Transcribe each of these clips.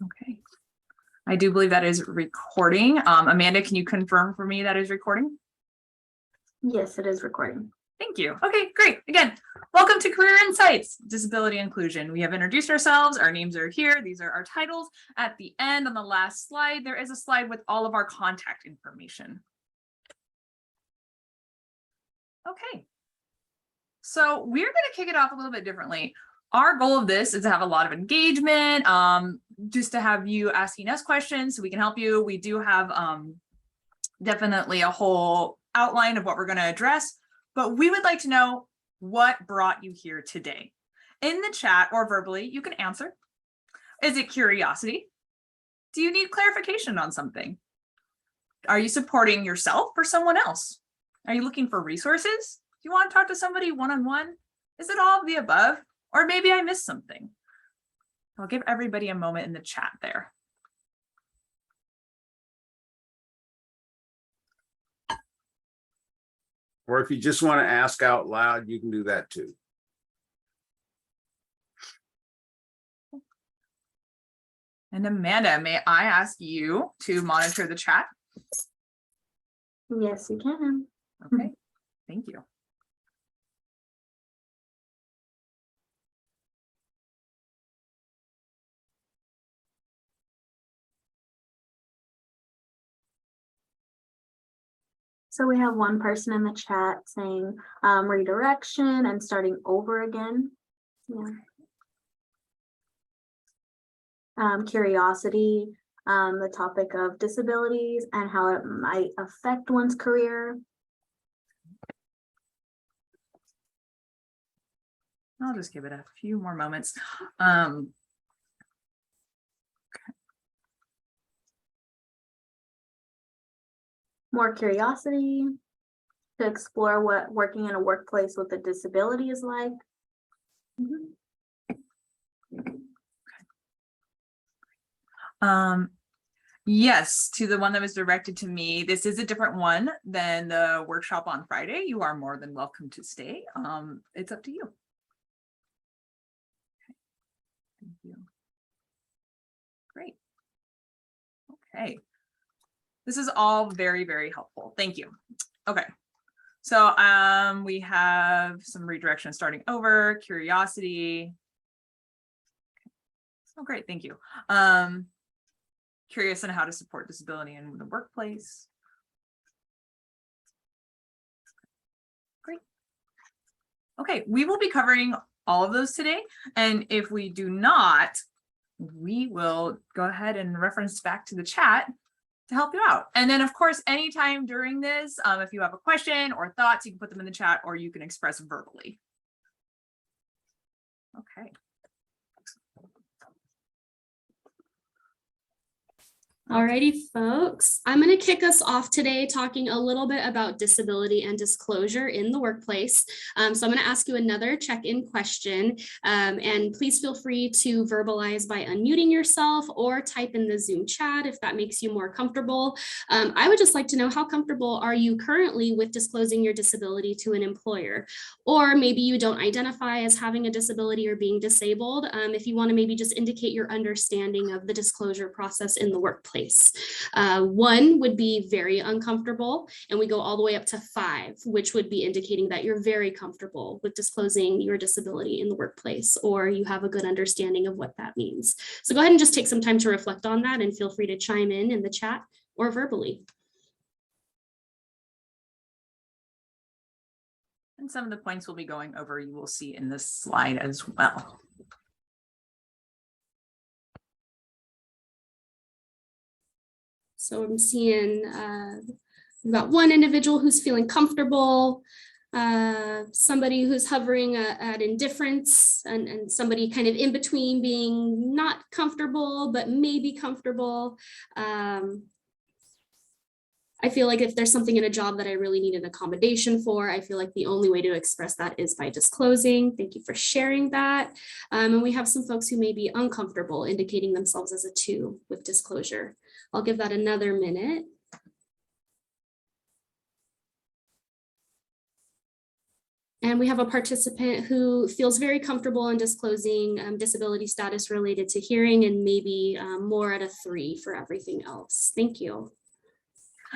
Okay. I do believe that is recording. Amanda, can you confirm for me that is recording? Yes, it is recording. Thank you. Okay, great. Again, welcome to Career Insights, Disability Inclusion. We have introduced ourselves. Our names are here. These are our titles. At the end, on the last slide, there is a slide with all of our contact information. Okay. So we're going to kick it off a little bit differently. Our goal of this is to have a lot of engagement, just to have you asking us questions so we can help you. We do have definitely a whole outline of what we're going to address, but we would like to know what brought you here today. In the chat or verbally, you can answer. Is it curiosity? Do you need clarification on something? Are you supporting yourself or someone else? Are you looking for resources? Do you want to talk to somebody one-on-one? Is it all of the above? Or maybe I missed something. I'll give everybody a moment in the chat there. Or if you just want to ask out loud, you can do that too. And Amanda, may I ask you to monitor the chat? Yes, you can. Okay, thank you. So we have one person in the chat saying redirection and starting over again. Yeah. Curiosity, the topic of disabilities and how it might affect one's career. I'll just give it a few more moments. More curiosity to explore what working in a workplace with a disability is like. Yes, to the one that was directed to me. This is a different one than the workshop on Friday. You are more than welcome to stay. It's up to you. Okay. Thank you. Great. Okay. This is all very, very helpful. Thank you. Okay. So we have some redirection starting over, curiosity. Oh, great. Thank you. Curious on how to support disability in the workplace. Great. Okay, we will be covering all of those today. And if we do not, we will go ahead and reference back to the chat to help you out. And then of course, anytime during this, if you have a question or thoughts, you can put them in the chat or you can express verbally. Okay. Alrighty, folks, I'm going to kick us off today talking a little bit about disability and disclosure in the workplace. So I'm going to ask you another check-in question, and please feel free to verbalize by unmuting yourself or type in the Zoom chat if that makes you more comfortable. I would just like to know, how comfortable are you currently with disclosing your disability to an employer? Or maybe you don't identify as having a disability or being disabled. If you want to maybe just indicate your understanding of the disclosure process in the workplace. 1 would be very uncomfortable, and we go all the way up to 5, which would be indicating that you're very comfortable with disclosing your disability in the workplace, or you have a good understanding of what that means. So go ahead and just take some time to reflect on that and feel free to chime in the chat or verbally. And some of the points we'll be going over, you will see in this slide as well. So I'm seeing we've got one individual who's feeling comfortable, somebody who's hovering at indifference, and somebody kind of in between being not comfortable, but maybe comfortable. I feel like if there's something in a job that I really need an accommodation for, I feel like the only way to express that is by disclosing. Thank you for sharing that. And we have some folks who may be uncomfortable, indicating themselves as a 2 with disclosure. I'll give that another minute. And we have a participant who feels very comfortable in disclosing disability status related to hearing, and maybe more at a 3 for everything else. Thank you.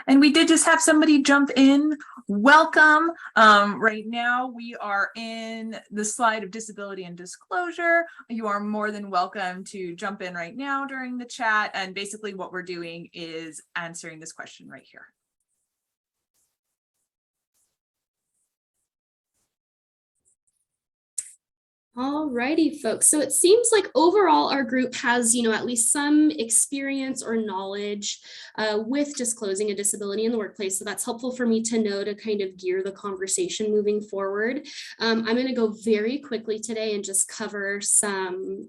And we did just have somebody jump in. Welcome. Right now we are in the slide of disability and disclosure. You are more than welcome to jump in right now during the chat. And basically what we're doing is answering this question right here. Alrighty, folks. So it seems like overall our group has, at least some experience or knowledge with disclosing a disability in the workplace. So that's helpful for me to know to kind of gear the conversation moving forward. I'm going to go very quickly today and just cover some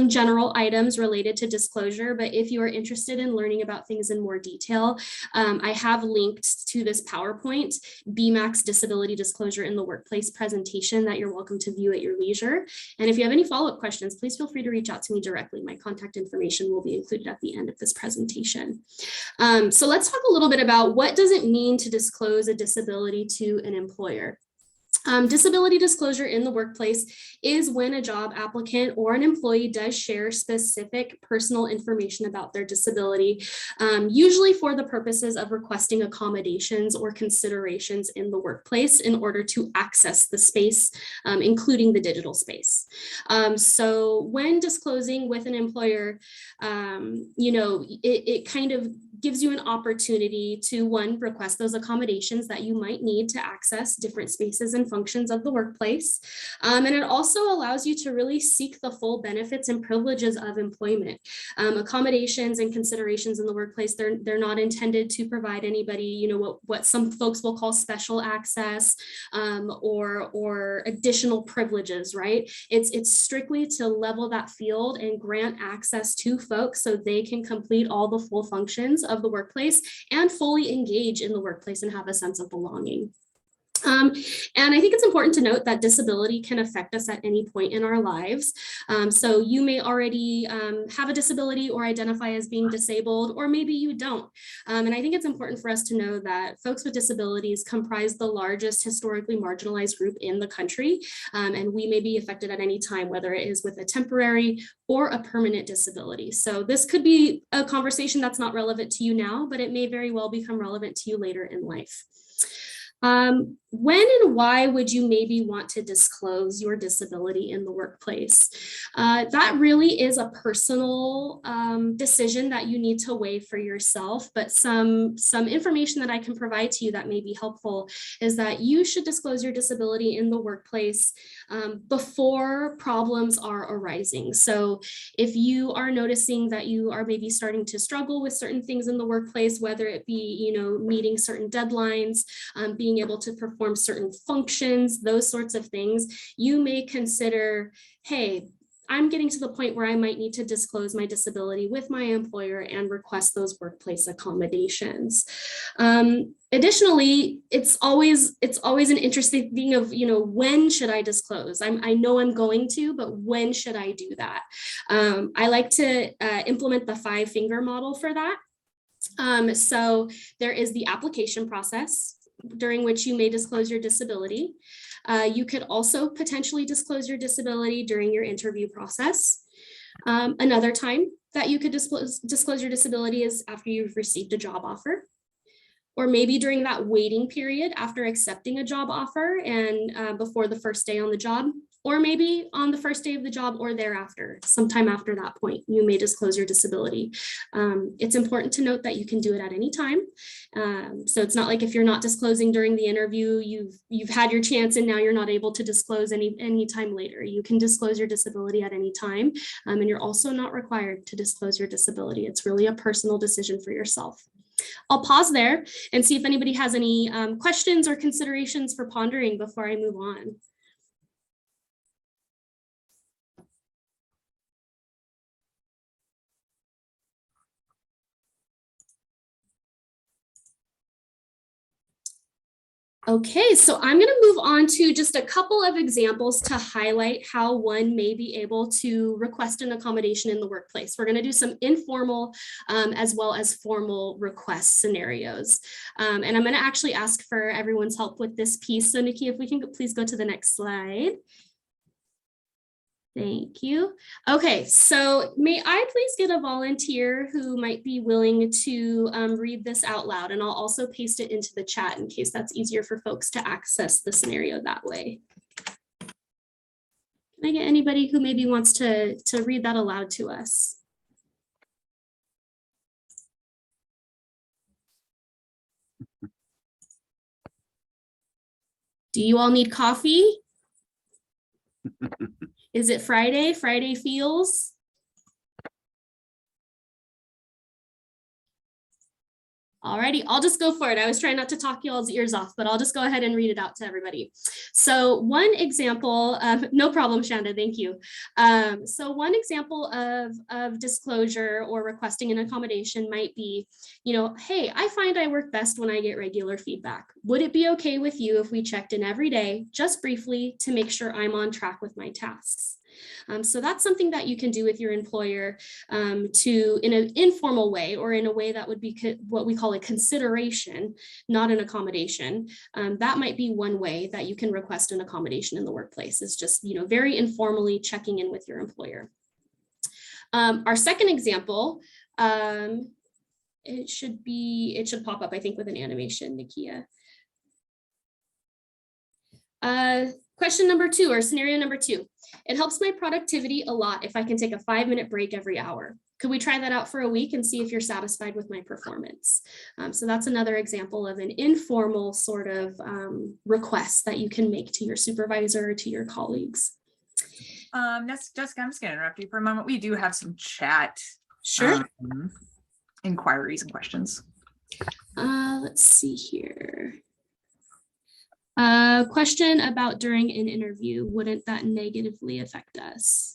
general items related to disclosure. But if you are interested in learning about things in more detail, I have linked to this PowerPoint BMAX Disability Disclosure in the Workplace presentation that you're welcome to view at your leisure. And if you have any follow-up questions, please feel free to reach out to me directly. My contact information will be included at the end of this presentation. So let's talk a little bit about what does it mean to disclose a disability to an employer. Disability disclosure in the workplace is when a job applicant or an employee does share specific personal information about their disability, usually for the purposes of requesting accommodations or considerations in the workplace in order to access the space, including the digital space. So when disclosing with an employer, it kind of gives you an opportunity to, one, request those accommodations that you might need to access different spaces and functions of the workplace. And it also allows you to really seek the full benefits and privileges of employment. Accommodations and considerations in the workplace, they're not intended to provide anybody, what some folks will call special access or additional privileges, right? It's strictly to level that field and grant access to folks so they can complete all the full functions of the workplace and fully engage in the workplace and have a sense of belonging. And I think it's important to note that disability can affect us at any point in our lives. So you may already have a disability or identify as being disabled, or maybe you don't. And I think it's important for us to know that folks with disabilities comprise the largest historically marginalized group in the country. And we may be affected at any time, whether it is with a temporary or a permanent disability. So this could be a conversation that's not relevant to you now, but it may very well become relevant to you later in life. When and why would you maybe want to disclose your disability in the workplace? That really is a personal decision that you need to weigh for yourself, but some information that I can provide to you that may be helpful is that you should disclose your disability in the workplace before problems are arising. So if you are noticing that you are maybe starting to struggle with certain things in the workplace, whether it be, meeting certain deadlines, being able to perform certain functions, those sorts of things, you may consider, hey, I'm getting to the point where I might need to disclose my disability with my employer and request those workplace accommodations. Additionally, it's always an interesting thing of, when should I disclose? I know I'm going to, but when should I do that? I like to implement the 5-finger model for that. So there is the application process, during which you may disclose your disability. You could also potentially disclose your disability during your interview process. Another time that you could disclose your disability is after you've received a job offer, or maybe during that waiting period after accepting a job offer and before the first day on the job, or maybe on the first day of the job or thereafter, sometime after that point, you may disclose your disability. It's important to note that you can do it at any time. So it's not like if you're not disclosing during the interview, you've had your chance and now you're not able to disclose any time later. You can disclose your disability at any time, and you're also not required to disclose your disability. It's really a personal decision for yourself. I'll pause there and see if anybody has any questions or considerations for pondering before I move on. Okay, so I'm going to move on to just a couple of examples to highlight how one may be able to request an accommodation in the workplace. We're going to do some informal as well as formal request scenarios. And I'm going to actually ask for everyone's help with this piece. So Nikki, if we can please go to the next slide. Thank you. Okay, so may I please get a volunteer who might be willing to read this out loud, and I'll also paste it into the chat in case that's easier for folks to access the scenario that way. Can I get anybody who maybe wants to read that aloud to us? Do you all need coffee? Is it Friday? Friday feels? Alrighty, I'll just go for it. I was trying not to talk y'all's ears off, but I'll just go ahead and read it out to everybody. So one example, no problem, Shanda, thank you. So one example of disclosure or requesting an accommodation might be, hey, I find I work best when I get regular feedback. Would it be okay with you if we checked in every day, just briefly, to make sure I'm on track with my tasks? So that's something that you can do with your employer in an informal way, or in a way that would be what we call a consideration, not an accommodation. That might be one way that you can request an accommodation in the workplace, is just very informally checking in with your employer. Our second example, it should pop up, I think, with an animation, Nikia. Question number 2, or scenario number 2. It helps my productivity a lot if I can take a 5-minute break every hour. Could we try that out for a week and see if you're satisfied with my performance? So that's another example of an informal sort of request that you can make to your supervisor or to your colleagues. Jessica, I'm just going to interrupt you for a moment. We do have some chat. Sure. Inquiries and questions. Let's see here. Question about during an interview, wouldn't that negatively affect us?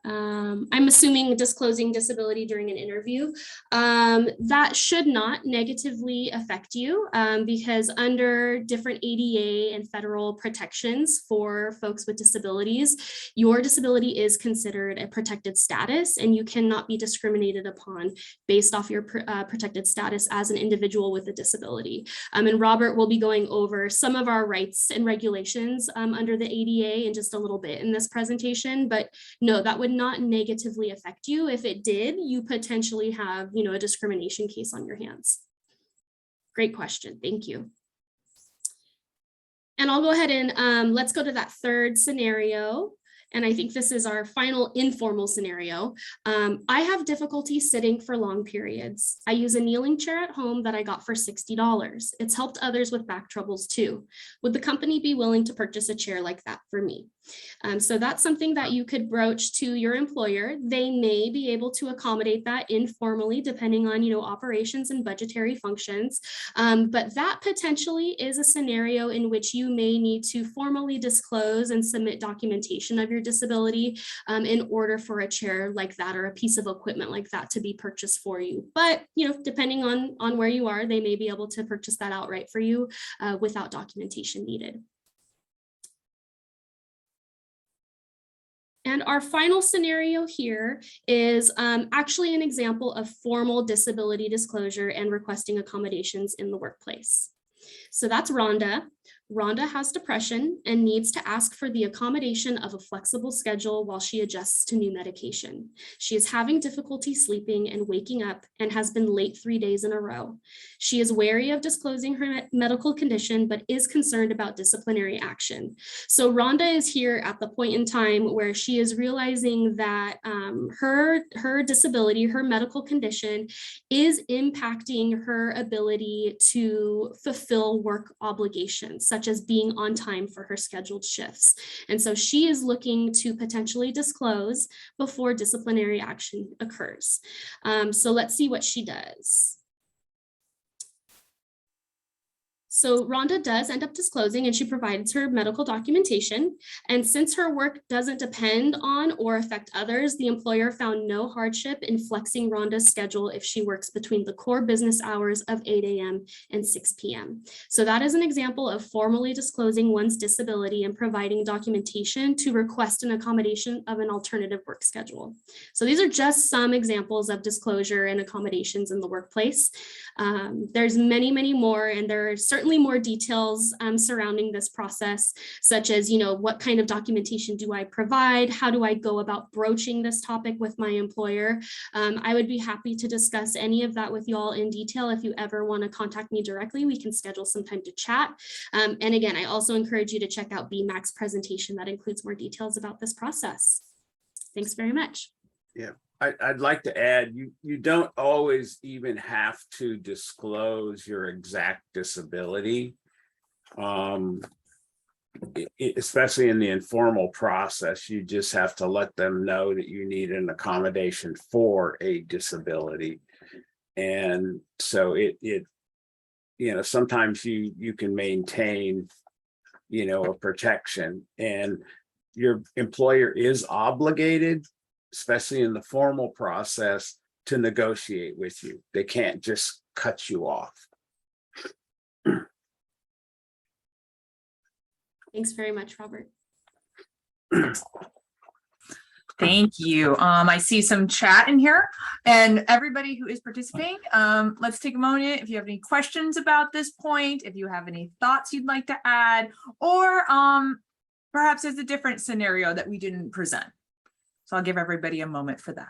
I'm assuming disclosing disability during an interview. That should not negatively affect you because under different ADA and federal protections for folks with disabilities, your disability is considered a protected status, and you cannot be discriminated upon based off your protected status as an individual with a disability. And Robert will be going over some of our rights and regulations under the ADA in just a little bit in this presentation, but no, that would not negatively affect you. If it did, you potentially have, a discrimination case on your hands. Great question. Thank you. And I'll go ahead and let's go to that third scenario. And I think this is our final informal scenario. I have difficulty sitting for long periods. I use a kneeling chair at home that I got for $60. It's helped others with back troubles too. Would the company be willing to purchase a chair like that for me? So that's something that you could broach to your employer. They may be able to accommodate that informally, depending on, operations and budgetary functions. But that potentially is a scenario in which you may need to formally disclose and submit documentation of your disability in order for a chair like that or a piece of equipment like that to be purchased for you. But, depending on where you are, they may be able to purchase that outright for you without documentation needed. And our final scenario here is actually an example of formal disability disclosure and requesting accommodations in the workplace. So that's Rhonda. Rhonda has depression and needs to ask for the accommodation of a flexible schedule while she adjusts to new medication. She is having difficulty sleeping and waking up and has been late 3 days in a row. She is wary of disclosing her medical condition, but is concerned about disciplinary action. So Rhonda is here at the point in time where she is realizing that her disability, her medical condition, is impacting her ability to fulfill work obligations, such as being on time for her scheduled shifts. And so she is looking to potentially disclose before disciplinary action occurs. So let's see what she does. So Rhonda does end up disclosing, and she provides her medical documentation. And since her work doesn't depend on or affect others, the employer found no hardship in flexing Rhonda's schedule if she works between the core business hours of 8 a.m. and 6 p.m. So that is an example of formally disclosing one's disability and providing documentation to request an accommodation of an alternative work schedule. So these are just some examples of disclosure and accommodations in the workplace. There's many, many more, and there are certainly more details surrounding this process, such as, what kind of documentation do I provide? How do I go about broaching this topic with my employer? I would be happy to discuss any of that with you all in detail. If you ever want to contact me directly, we can schedule some time to chat. And again, I also encourage you to check out BMAC's presentation that includes more details about this process. Thanks very much. Yeah, I'd like to add, you don't always even have to disclose your exact disability. Especially in the informal process, you just have to let them know that you need an accommodation for a disability. And so sometimes you can maintain, a protection, and your employer is obligated, especially in the formal process, to negotiate with you. They can't just cut you off. Thanks very much, Robert. Thank you. I see some chat in here, and everybody who is participating, let's take a moment. If you have any questions about this point, if you have any thoughts you'd like to add, or perhaps there's a different scenario that we didn't present. So I'll give everybody a moment for that.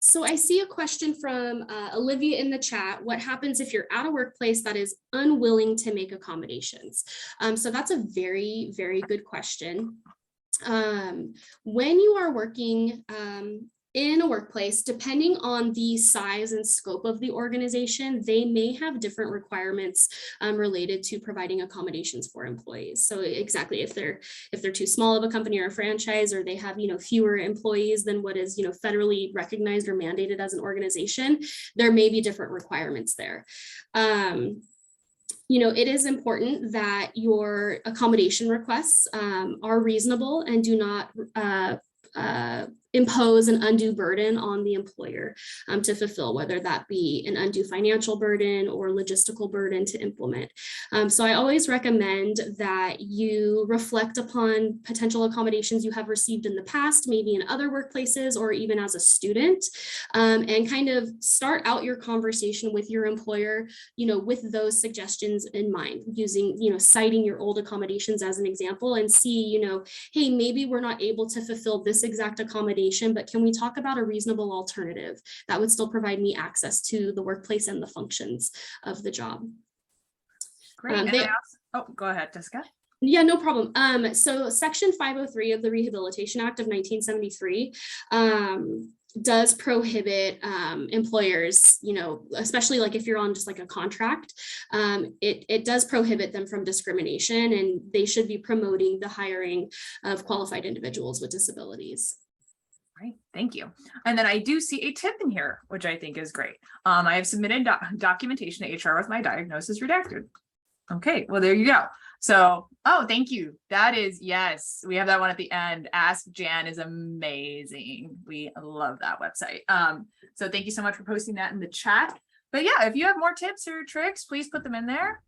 So I see a question from Olivia in the chat. What happens if you're at a workplace that is unwilling to make accommodations? So that's a very, very good question. When you are working in a workplace, depending on the size and scope of the organization, they may have different requirements related to providing accommodations for employees. So exactly, if they're too small of a company or a franchise, or they have fewer employees than what is federally recognized or mandated as an organization, there may be different requirements there. It is important that your accommodation requests are reasonable and do not impose an undue burden on the employer to fulfill, whether that be an undue financial burden or logistical burden to implement. So I always recommend that you reflect upon potential accommodations you have received in the past, maybe in other workplaces or even as a student, and kind of start out your conversation with your employer, with those suggestions in mind, using, citing your old accommodations as an example, and see, hey, maybe we're not able to fulfill this exact accommodation, but can we talk about a reasonable alternative that would still provide me access to the workplace and the functions of the job? Great. Go ahead, Jessica. Yeah, no problem. So Section 503 of the Rehabilitation Act of 1973 does prohibit employers, especially like if you're on just like a contract, it does prohibit them from discrimination, and they should be promoting the hiring of qualified individuals with disabilities. Right, thank you. And then I do see a tip in here, which I think is great. I have submitted documentation to HR with my diagnosis redacted. Okay, well, there you go. So, thank you. That is, yes, we have that one at the end. Ask Jan is amazing. We love that website. So thank you so much for posting that in the chat. But yeah, if you have more tips or tricks, please put them in there.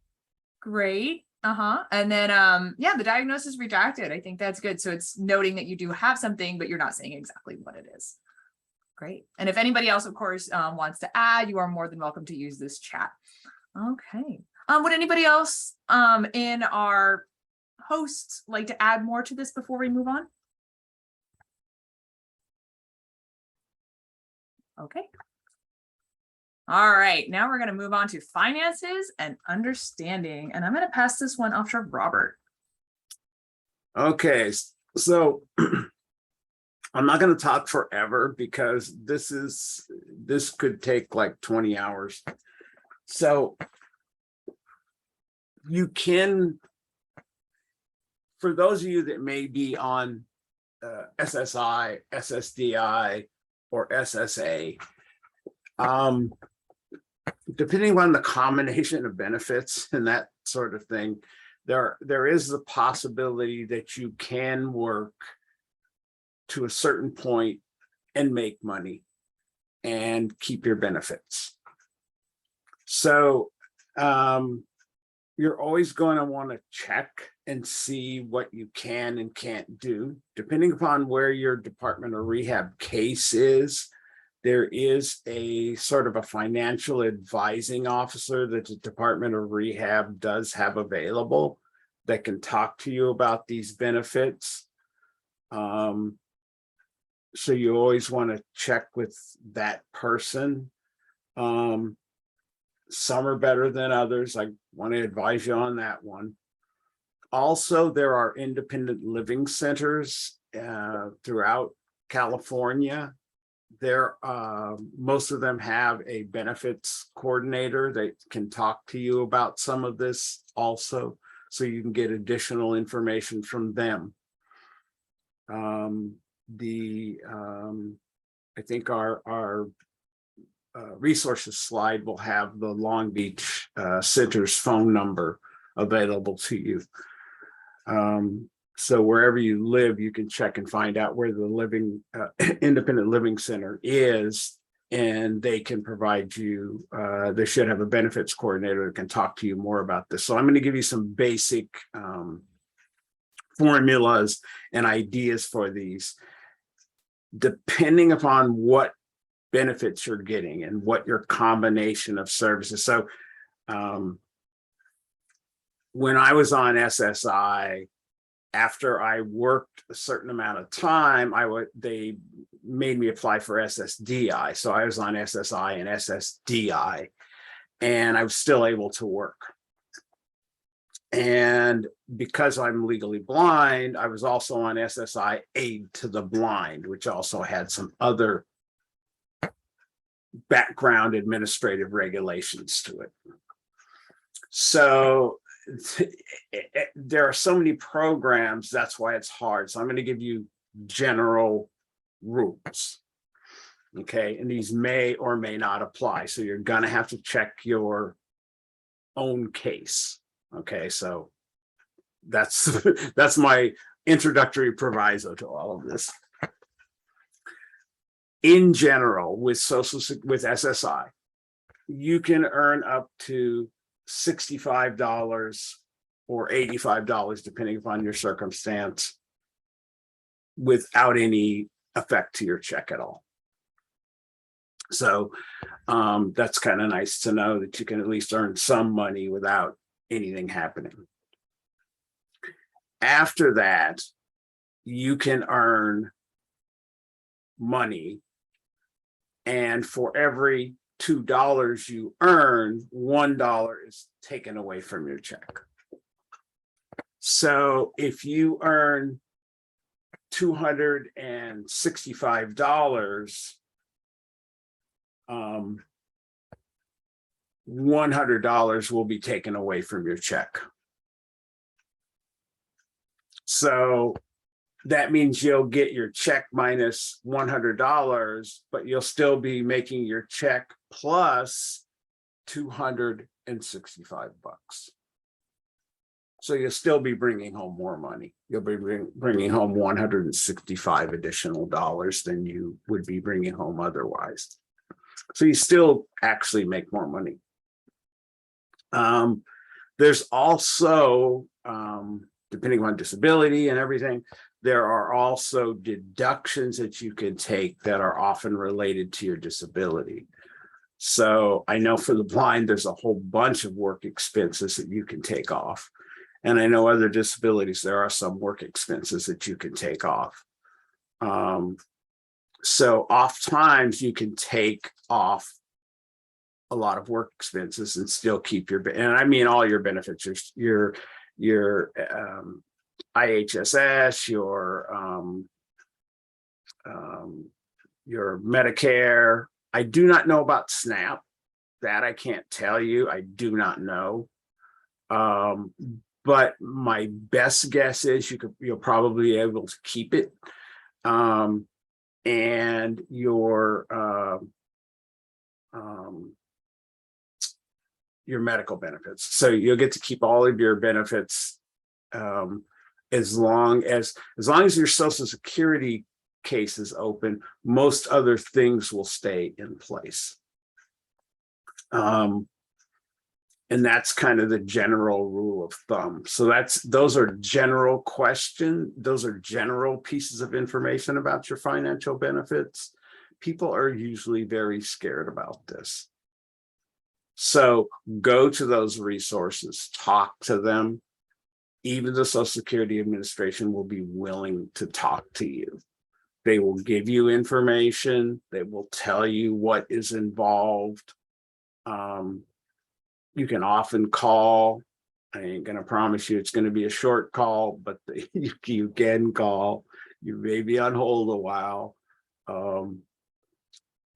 Great. And then, the diagnosis redacted. I think that's good. So it's noting that you do have something, but you're not saying exactly what it is. Great. And if anybody else, of course, wants to add, you are more than welcome to use this chat. Okay. Would anybody else in our hosts like to add more to this before we move on? Okay. All right, now we're going to move on to finances and understanding, and I'm going to pass this one off to Robert. Okay, so I'm not going to talk forever because this could take like 20 hours. So you can, for those of you that may be on SSI, SSDI, or SSA. Depending on the combination of benefits and that sort of thing, there is the possibility that you can work to a certain point and make money and keep your benefits. So you're always going to want to check and see what you can and can't do. Depending upon where your Department of Rehab case is, there is a sort of a financial advising officer that the Department of Rehab does have available that can talk to you about these benefits. So you always want to check with that person. Some are better than others. I want to advise you on that one. Also, there are independent living centers throughout California. Most of them have a benefits coordinator that can talk to you about some of this also, so you can get additional information from them. I think our resources slide will have the Long Beach Center's phone number available to you. So wherever you live, you can check and find out where the independent living center is, and they can provide you, they should have a benefits coordinator that can talk to you more about this. So I'm going to give you some basic formulas and ideas for these, depending upon what benefits you're getting and what your combination of services. So when I was on SSI, after I worked a certain amount of time, they made me apply for SSDI. So I was on SSI and SSDI, and I was still able to work. And because I'm legally blind, I was also on SSI Aid to the Blind, which also had some other background administrative regulations to it. So there are so many programs, that's why it's hard. So I'm going to give you general rules. Okay, and these may or may not apply. So you're going to have to check your own case. Okay, so that's my introductory proviso to all of this. In general, with SSI, you can earn up to $65 or $85, depending upon your circumstance, without any effect to your check at all. So that's kind of nice to know that you can at least earn some money without anything happening. After that, you can earn money, and for every $2 you earn, $1 is taken away from your check. So if you earn $265, $100 will be taken away from your check. So that means you'll get your check minus $100, but you'll still be making your check plus $265. So you'll still be bringing home more money. You'll be bringing home $165 additional dollars than you would be bringing home otherwise. So you still actually make more money. There's also, depending on disability and everything, there are also deductions that you can take that are often related to your disability. So I know for the blind, there's a whole bunch of work expenses that you can take off. And I know other disabilities, there are some work expenses that you can take off. So oftentimes you can take off a lot of work expenses and still keep your, and I mean all your benefits, your IHSS, your Medicare. I do not know about SNAP. That I can't tell you. I do not know. But my best guess is you'll probably be able to keep it. and your medical benefits. So you'll get to keep all of your benefits as long as your Social Security case is open. Most other things will stay in place. And that's kind of the general rule of thumb. So those are general pieces of information about your financial benefits. People are usually very scared about this. So go to those resources, talk to them. Even the Social Security Administration will be willing to talk to you. They will give you information. They will tell you what is involved. You can often call. I ain't gonna promise you it's gonna be a short call, but you can call. You may be on hold a while.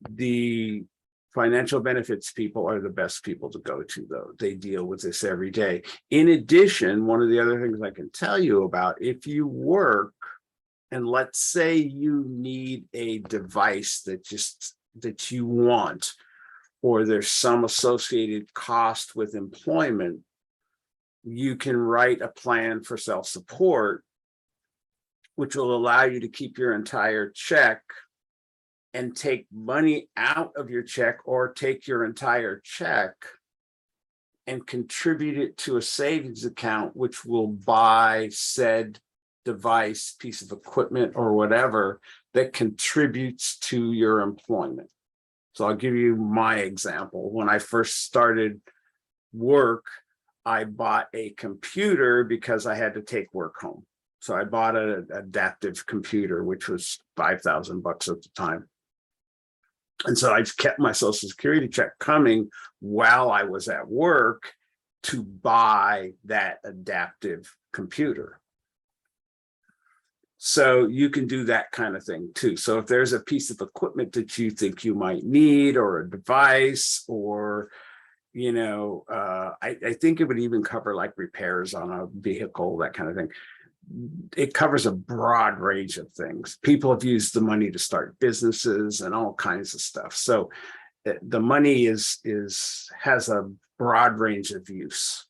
The financial benefits people are the best people to go to, though. They deal with this every day. In addition, one of the other things I can tell you about, if you work and let's say you need a device that you want, or there's some associated cost with employment, you can write a plan for self-support, which will allow you to keep your entire check and take money out of your check, or take your entire check and contribute it to a savings account, which will buy said device, piece of equipment, or whatever that contributes to your employment. So I'll give you my example. When I first started work, I bought a computer because I had to take work home. So I bought an adaptive computer, which was $5,000 at the time. And so I kept my Social Security check coming while I was at work to buy that adaptive computer. So you can do that kind of thing too. So if there's a piece of equipment that you think you might need, or a device, or, you know, I think it would even cover like repairs on a vehicle, that kind of thing. It covers a broad range of things. People have used the money to start businesses and all kinds of stuff. So the money has a broad range of use.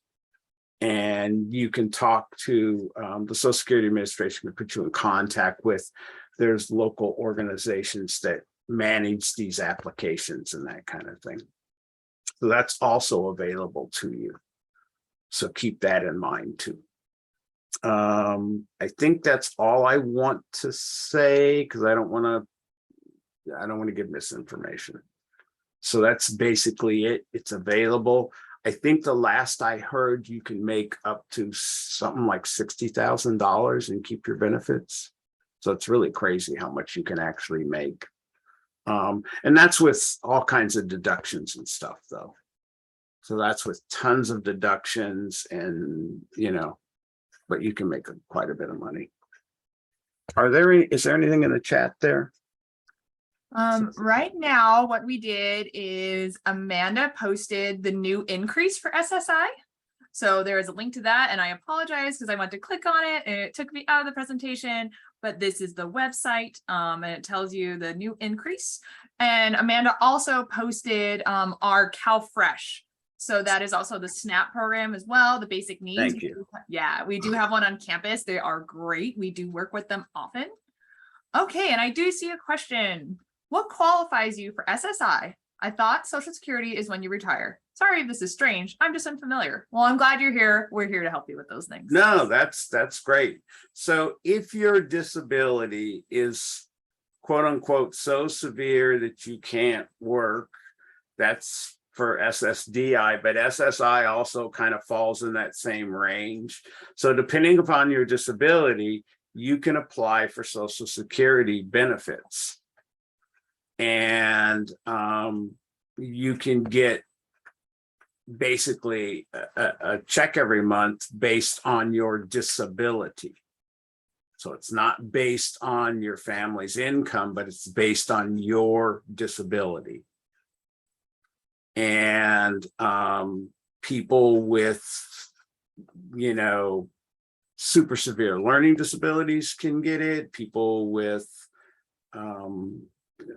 And you can talk to the Social Security Administration, can put you in contact with, there's local organizations that manage these applications and that kind of thing. So that's also available to you. So keep that in mind too. I think that's all I want to say, because I don't want to give misinformation. So that's basically it. It's available. I think the last I heard, you can make up to something like $60,000 and keep your benefits. So it's really crazy how much you can actually make. And that's with all kinds of deductions and stuff, though. So that's with tons of deductions, and, you know, but you can make quite a bit of money. Is there anything in the chat there? Right now, what we did is Amanda posted the new increase for SSI. So there is a link to that, and I apologize because I went to click on it and it took me out of the presentation, but this is the website, and it tells you the new increase. And Amanda also posted our CalFresh. So that is also the SNAP program as well, the basic needs. Thank you. Yeah, we do have one on campus. They are great. We do work with them often. Okay, and I do see a question. What qualifies you for SSI? I thought Social Security is when you retire. Sorry if this is strange. I'm just unfamiliar. Well, I'm glad you're here. We're here to help you with those things. No, that's great. So if your disability is quote unquote so severe that you can't work, that's for SSDI, but SSI also kind of falls in that same range. So depending upon your disability, you can apply for Social Security benefits. And you can get basically a check every month based on your disability. So it's not based on your family's income, but it's based on your disability. And people with, you know, super severe learning disabilities can get it. People with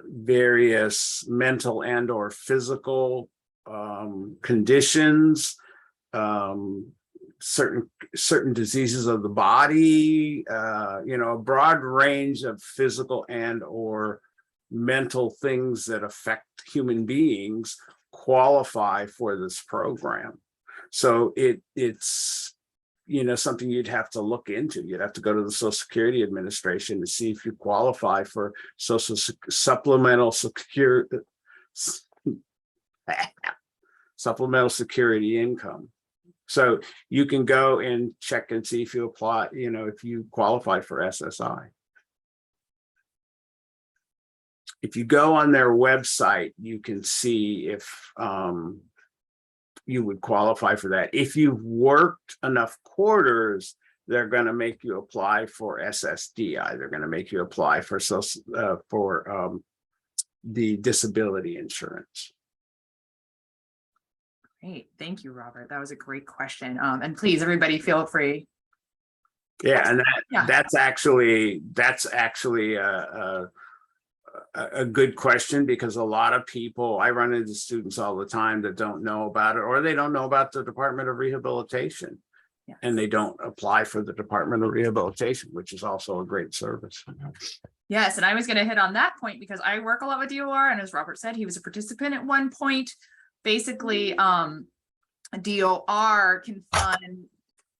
various mental and or physical conditions, certain diseases of the body, a broad range of physical and or mental things that affect human beings qualify for this program. So it's something you'd have to look into. You'd have to go to the Social Security Administration to see if you qualify for supplemental security income. So you can go and check and see if you apply, if you qualify for SSI. If you go on their website, you can see if you would qualify for that. If you've worked enough quarters, they're going to make you apply for SSDI. They're going to make you apply for the disability insurance. Great. Thank you, Robert. That was a great question. And please, everybody, feel free. Yeah, and that's actually a good question, because a lot of people, I run into students all the time that don't know about it, or they don't know about the Department of Rehabilitation. Yes. And they don't apply for the Department of Rehabilitation, which is also a great service. Yes, and I was going to hit on that point because I work a lot with DOR, and as Robert said, he was a participant at one point. Basically, DOR can fund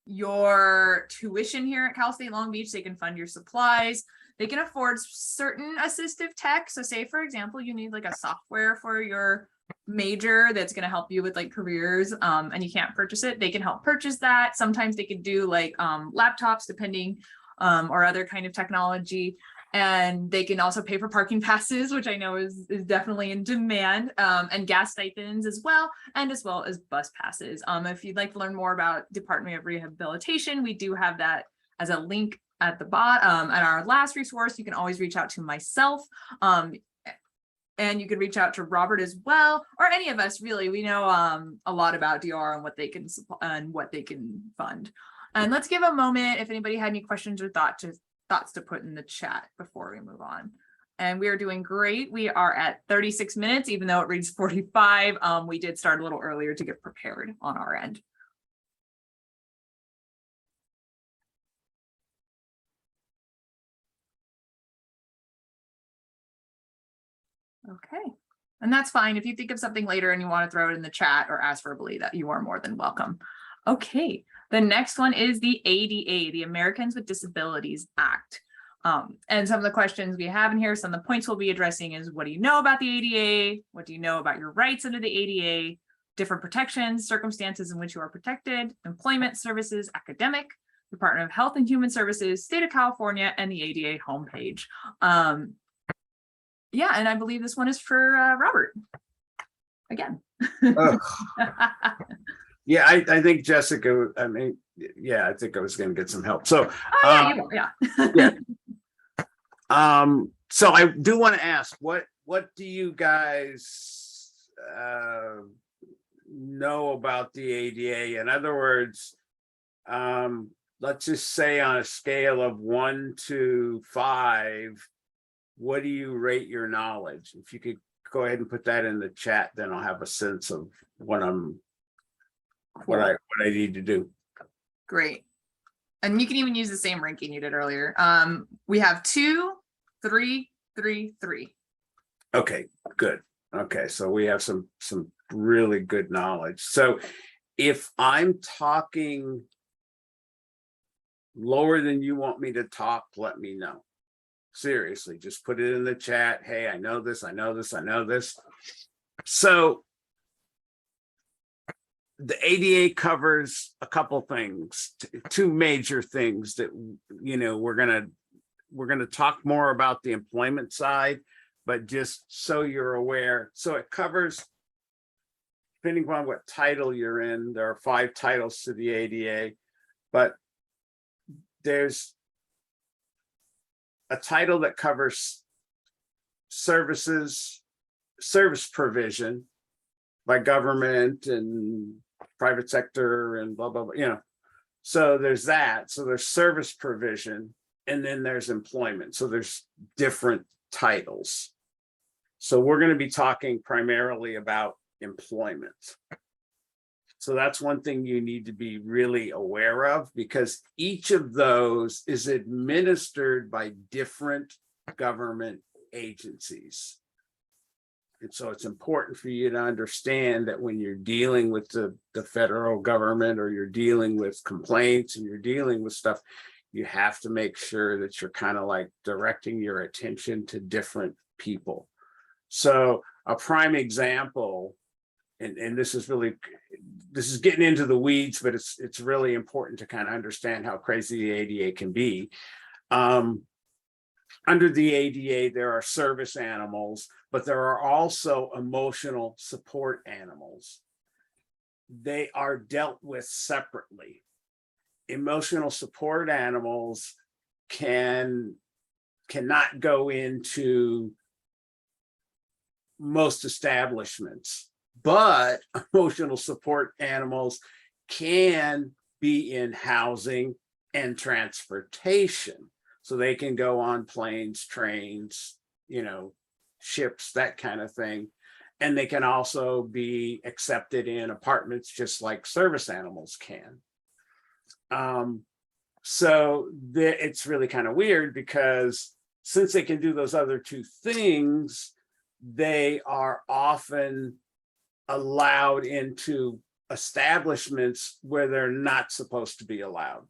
your tuition here at Cal State Long Beach. They can fund your supplies. They can afford certain assistive tech. So say, for example, you need like a software for your major that's going to help you with like careers, and you can't purchase it. They can help purchase that. Sometimes they could do like laptops, depending, or other kind of technology. And they can also pay for parking passes, which I know is definitely in demand, and gas stipends as well as bus passes. If you'd like to learn more about Department of Rehabilitation, we do have that as a link at the bottom. At our last resource, you can always reach out to myself, and you could reach out to Robert as well, or any of us. Really, we know a lot about DR and what they can supply and what they can fund. And let's give a moment if anybody had any questions or thoughts to put in the chat before we move on. And we are doing great. We are at 36 minutes, even though it reads 45. We did start a little earlier to get prepared on our end. Okay, and that's fine. If you think of something later and you want to throw it in the chat or ask verbally, that you are more than welcome. Okay, the next one is the ADA, the Americans with Disabilities Act. And some of the questions we have in here, some of the points we'll be addressing is, what do you know about the ADA? What do you know about your rights under the ADA? Different protections, circumstances in which you are protected, employment, services, academic, Department of Health and Human Services, State of California, and the ADA homepage. Yeah, and I believe this one is for Robert again. Yeah, I think Jessica, I think I was going to get some help. So, yeah. So I do want to ask, what do you guys know about the ADA? In other words, let's just say on a scale of 1 to 5, what do you rate your knowledge? If you could go ahead and put that in the chat, then I'll have a sense of what I need to do. Great. And you can even use the same ranking you did earlier. We have 2, 3, 3, 3. Okay, good. Okay, so we have some really good knowledge. So if I'm talking lower than you want me to talk, let me know. Seriously, just put it in the chat. Hey, I know this, I know this, I know this. So the ADA covers a couple things, 2 major things that, we're gonna talk more about the employment side, but just so you're aware. So it covers, depending on what title you're in, there are 5 titles to the ADA, but there's a title that covers service provision by government and private sector and blah, blah, blah, So there's that. So there's service provision, and then there's employment. So there's different titles. So we're going to be talking primarily about employment. So that's one thing you need to be really aware of, because each of those is administered by different government agencies. And so it's important for you to understand that when you're dealing with the federal government, or you're dealing with complaints and you're dealing with stuff, you have to make sure that you're kind of like directing your attention to different people. So a prime example, and this is getting into the weeds, but it's really important to kind of understand how crazy the ADA can be. Under the ADA, there are service animals, but there are also emotional support animals. They are dealt with separately. Emotional support animals cannot go into most establishments, but emotional support animals can be in housing and transportation. So they can go on planes, trains, ships, that kind of thing. And they can also be accepted in apartments just like service animals can. So it's really kind of weird, because since they can do those other two things, they are often allowed into establishments where they're not supposed to be allowed.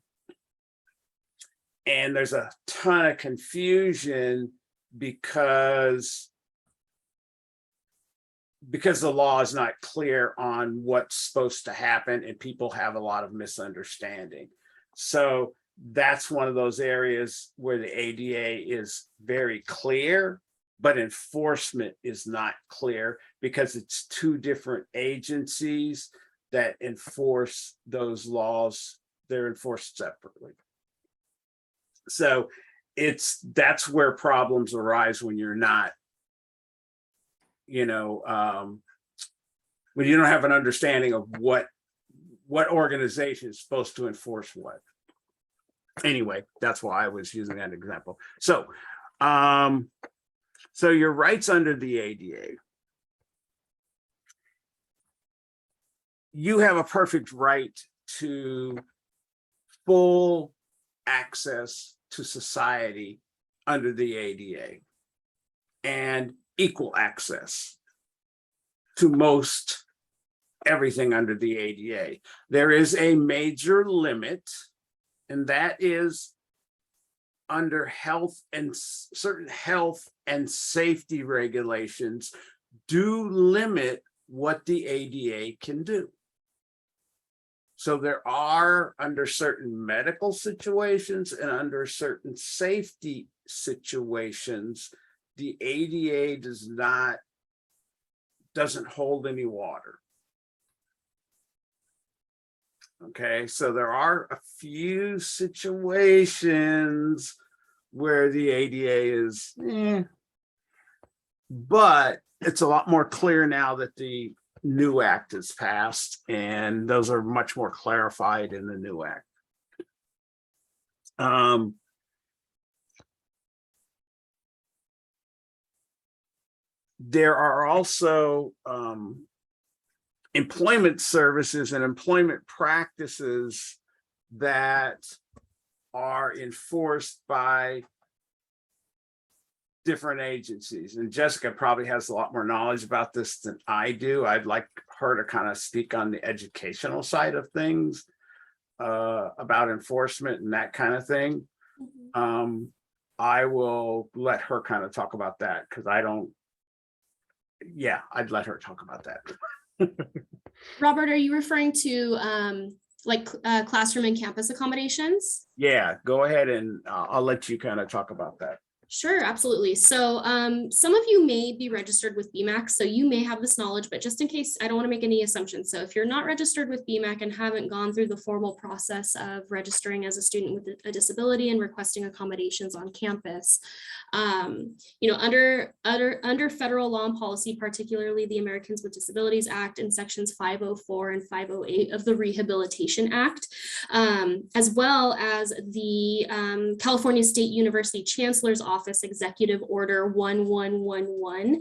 And there's a ton of confusion because the law is not clear on what's supposed to happen, and people have a lot of misunderstanding. So that's one of those areas where the ADA is very clear, but enforcement is not clear, because it's two different agencies that enforce those laws. They're enforced separately. So that's where problems arise when you're not, when you don't have an understanding of what organization is supposed to enforce what. Anyway, that's why I was using that example. So, so your rights under the ADA, you have a perfect right to full access to society under the ADA, and equal access to most everything under the ADA. There is a major limit, and that is under health and certain health and safety regulations do limit what the ADA can do. So there are, under certain medical situations and under certain safety situations, the ADA doesn't hold any water. Okay, so there are a few situations where the ADA is, but it's a lot more clear now that the new act is passed, and those are much more clarified in the new act. There are also employment services and employment practices that are enforced by different agencies. And Jessica probably has a lot more knowledge about this than I do. I'd like her to kind of speak on the educational side of things, about enforcement and that kind of thing. I will let her kind of talk about that, because I'd let her talk about that. Robert, are you referring to classroom and campus accommodations? Yeah, go ahead, and I'll let you kind of talk about that. Sure, absolutely. So some of you may be registered with BMAC, so you may have this knowledge, but just in case, I don't want to make any assumptions. So if you're not registered with BMAC and haven't gone through the formal process of registering as a student with a disability and requesting accommodations on campus, under federal law and policy, particularly the Americans with Disabilities Act and sections 504 and 508 of the Rehabilitation Act, as well as the California State University Chancellor's Office Office Executive Order 1111,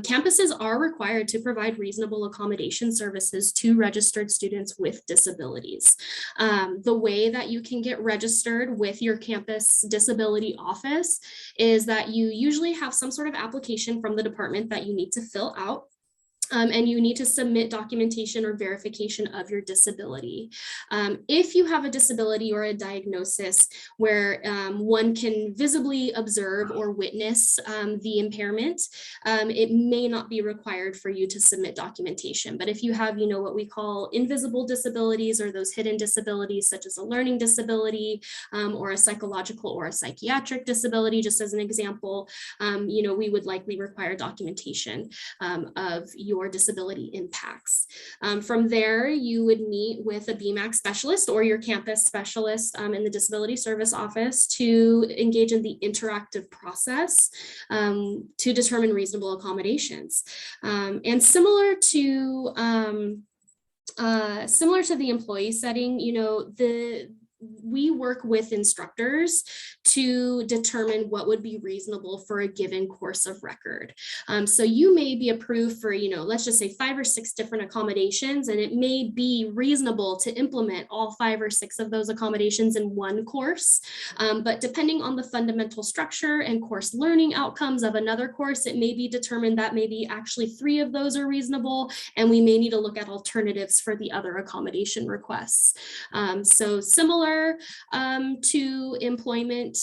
campuses are required to provide reasonable accommodation services to registered students with disabilities. The way that you can get registered with your campus disability office is that you usually have some sort of application from the department that you need to fill out. And you need to submit documentation or verification of your disability. If you have a disability or a diagnosis where one can visibly observe or witness the impairment, it may not be required for you to submit documentation. But if you have, what we call invisible disabilities or those hidden disabilities, such as a learning disability or a psychological or a psychiatric disability, just as an example, we would likely require documentation of your disability impacts. From there, you would meet with a BMAC specialist or your campus specialist in the Disability Service Office to engage in the interactive process to determine reasonable accommodations. And similar to the employee setting, we work with instructors to determine what would be reasonable for a given course of record. So you may be approved for, let's just say 5 or 6 different accommodations, and it may be reasonable to implement all 5 or 6 of those accommodations in one course. But depending on the fundamental structure and course learning outcomes of another course, it may be determined that maybe actually 3 of those are reasonable, and we may need to look at alternatives for the other accommodation requests. So similar to employment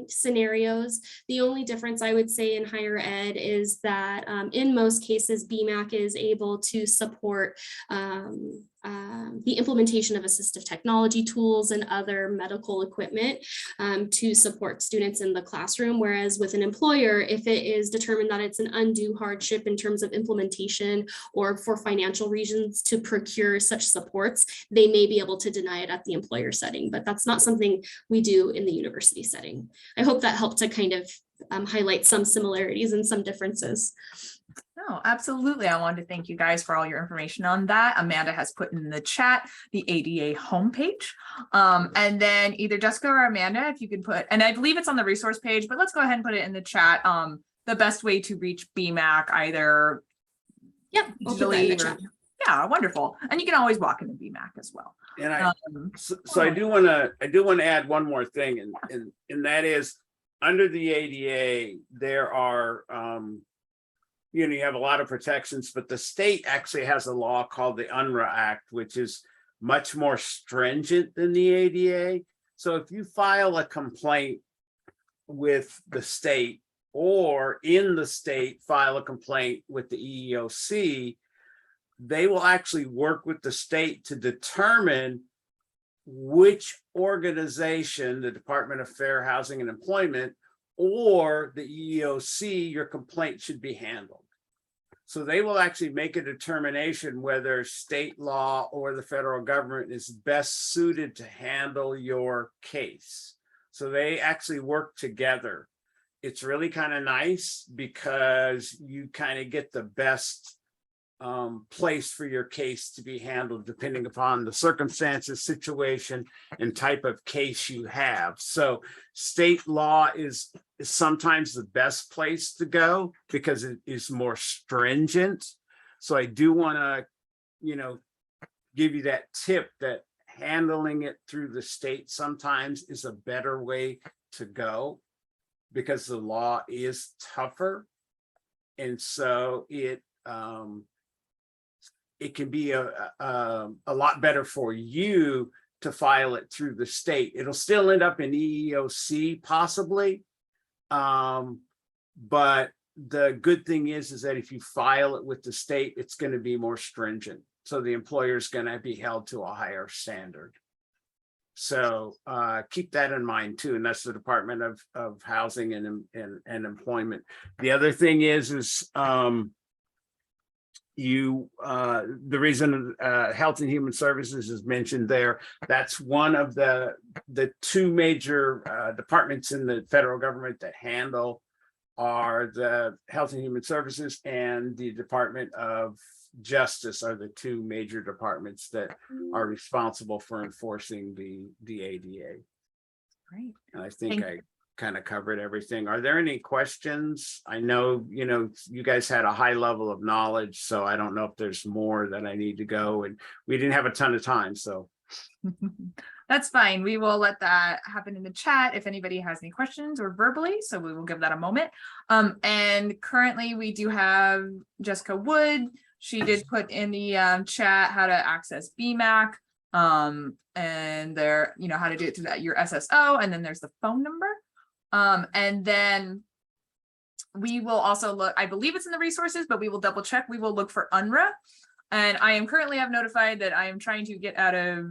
scenarios. The only difference I would say in higher ed is that in most cases, BMAC is able to support the implementation of assistive technology tools and other medical equipment to support students in the classroom. Whereas with an employer, if it is determined that it's an undue hardship in terms of implementation or for financial reasons to procure such supports, they may be able to deny it at the employer setting, but that's not something we do in the university setting. I hope that helped to kind of highlight some similarities and some differences. No, absolutely. I wanted to thank you guys for all your information on that. Amanda has put in the chat the ADA homepage. And then either Jessica or Amanda, if you could put, and I believe it's on the resource page, but let's go ahead and put it in the chat. The best way to reach BMAC, either I'll put that in the chat. Yeah, wonderful. And you can always walk into BMAC as well. And I do want to add one more thing, and that is under the ADA, there are you have a lot of protections, but the state actually has a law called the UNRRA Act, which is much more stringent than the ADA. So if you file a complaint with the state, or in the state file a complaint with the EEOC, they will actually work with the state to determine which organization, the Department of Fair Housing and Employment, or the EEOC, your complaint should be handled. So they will actually make a determination whether state law or the federal government is best suited to handle your case. So they actually work together. It's really kind of nice because you kind of get the best place for your case to be handled depending upon the circumstances, situation, and type of case you have. So state law is sometimes the best place to go because it is more stringent. So I do want to, give you that tip that handling it through the state sometimes is a better way to go because the law is tougher. And so it can be a lot better for you to file it through the state. It'll still end up in EEOC possibly. But the good thing is that if you file it with the state, it's going to be more stringent. So the employer is going to be held to a higher standard. So keep that in mind too. And that's the Department of Housing and Employment. The other thing is the reason Health and Human Services is mentioned there, that's one of the 2 major departments in the federal government that handle are the Health and Human Services and the Department of Justice are the 2 major departments that are responsible for enforcing the ADA. Great. And I think kind of covered everything. Are there any questions? I know, you guys had a high level of knowledge, so I don't know if there's more that I need to go, and we didn't have a ton of time, so. That's fine. We will let that happen in the chat if anybody has any questions or verbally. So we will give that a moment. And currently we do have Jessica Wood. She did put in the chat how to access BMAC. And there, how to do it through that your SSO. And then there's the phone number. And then we will also look, I believe it's in the resources, but we will double check. We will look for UNRRA. And I am currently have notified that I am trying to get out of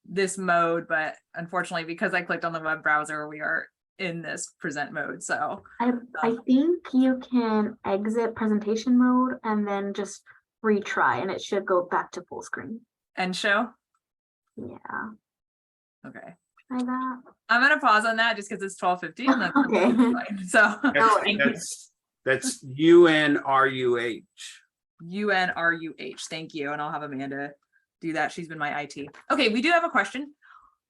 this mode, but unfortunately, because I clicked on the web browser, we are in this present mode. So I think you can exit presentation mode and then just retry, and it should go back to full screen. and show. Yeah, Okay. try that. I'm gonna pause on that just because it's 12:50. And that's Okay. fine. So That's UNRUH. UNRUH. Thank you. And I'll have Amanda do that. She's been my IT. Okay, we do have a question.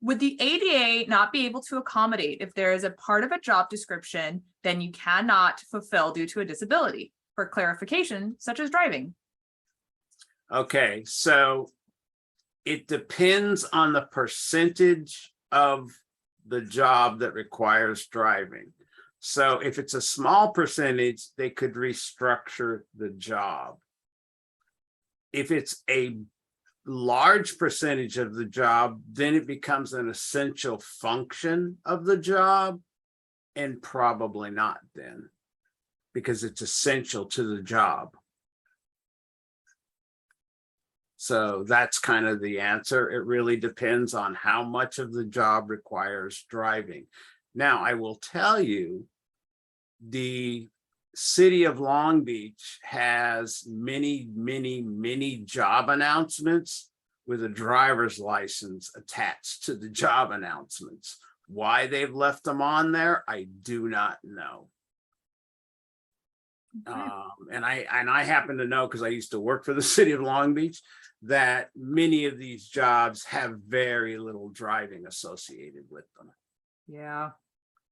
Would the ADA not be able to accommodate if there is a part of a job description then you cannot fulfill due to a disability? For clarification, such as driving. Okay, so it depends on the percentage of the job that requires driving. So if it's a small percentage, they could restructure the job. If it's a large percentage of the job, then it becomes an essential function of the job, and probably not then, because it's essential to the job. So that's kind of the answer. It really depends on how much of the job requires driving. Now, I will tell you, the City of Long Beach has many job announcements with a driver's license attached to the job announcements. Why they've left them on there, I do not know. And I happen to know, because I used to work for the City of Long Beach, that many of these jobs have very little driving associated with them. Yeah,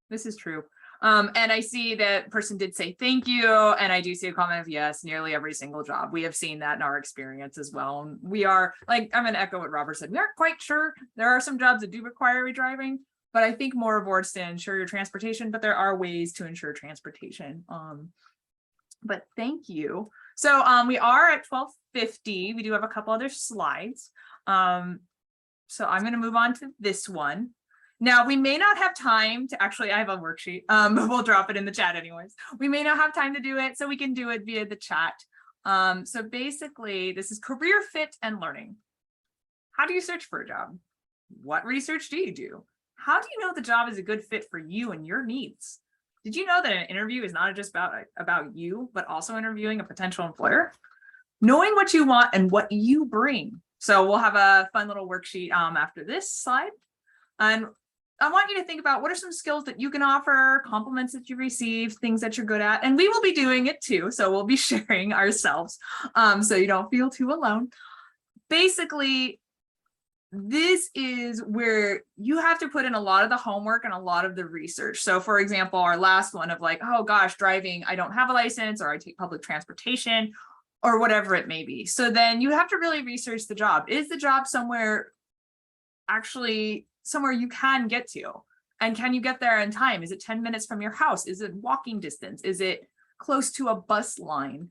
this is true. And I see that person did say thank you. And I do see a comment of yes, nearly every single job. We have seen that in our experience as well. And we are, like, I'm going to echo what Robert said. We aren't quite sure. There are some jobs that do require driving, but I think more awards to ensure your transportation, but there are ways to ensure transportation. But thank you. So we are at 12:50. We do have a couple other slides. So I'm going to move on to this one. Now, we may not have time to actually, I have a worksheet, but we'll drop it in the chat anyways. We may not have time to do it, so we can do it via the chat. So basically, this is career fit and learning. How do you search for a job? What research do you do? How do you know the job is a good fit for you and your needs? Did you know that an interview is not just about you, but also interviewing a potential employer? Knowing what you want and what you bring. So we'll have a fun little worksheet after this slide. And I want you to think about what are some skills that you can offer, compliments that you receive, things that you're good at, and we will be doing it too. So we'll be sharing ourselves so you don't feel too alone. Basically, this is where you have to put in a lot of the homework and a lot of the research. So for example, our last one of like, oh gosh, driving, I don't have a license, or I take public transportation, or whatever it may be. So then you have to really research the job. Is the job somewhere you can get to? And can you get there in time? Is it 10 minutes from your house? Is it walking distance? Is it close to a bus line?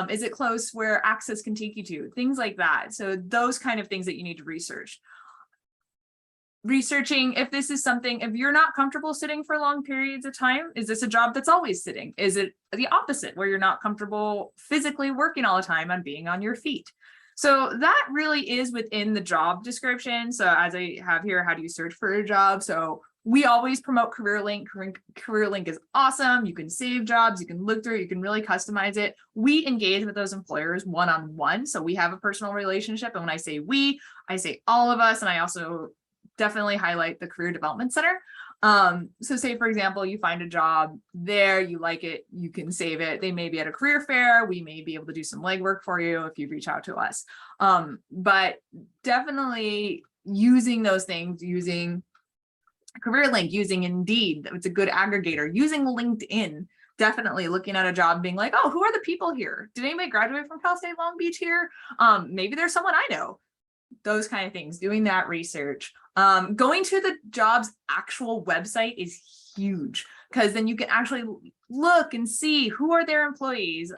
Is it close where access can take you to? Things like that. So those kind of things that you need to research. Researching if this is something, if you're not comfortable sitting for long periods of time, is this a job that's always sitting? Is it the opposite, where you're not comfortable physically working all the time and being on your feet? So that really is within the job description. So as I have here, how do you search for a job? So we always promote CareerLink. CareerLink is awesome. You can save jobs, you can look through it, you can really customize it. We engage with those employers one-on-one. So we have a personal relationship. And when I say we, I say all of us. And I also definitely highlight the Career Development Center. So say, for example, you find a job there, you like it, you can save it. They may be at a career fair. We may be able to do some legwork for you if you reach out to us. But definitely using those things, using Career Link, using Indeed, it's a good aggregator, using LinkedIn, definitely looking at a job being like, oh, who are the people here? Did anybody graduate from Cal State Long Beach here? Maybe there's someone I know. Those kind of things, doing that research. Going to the job's actual website is huge, because then you can actually look and see who are their employees.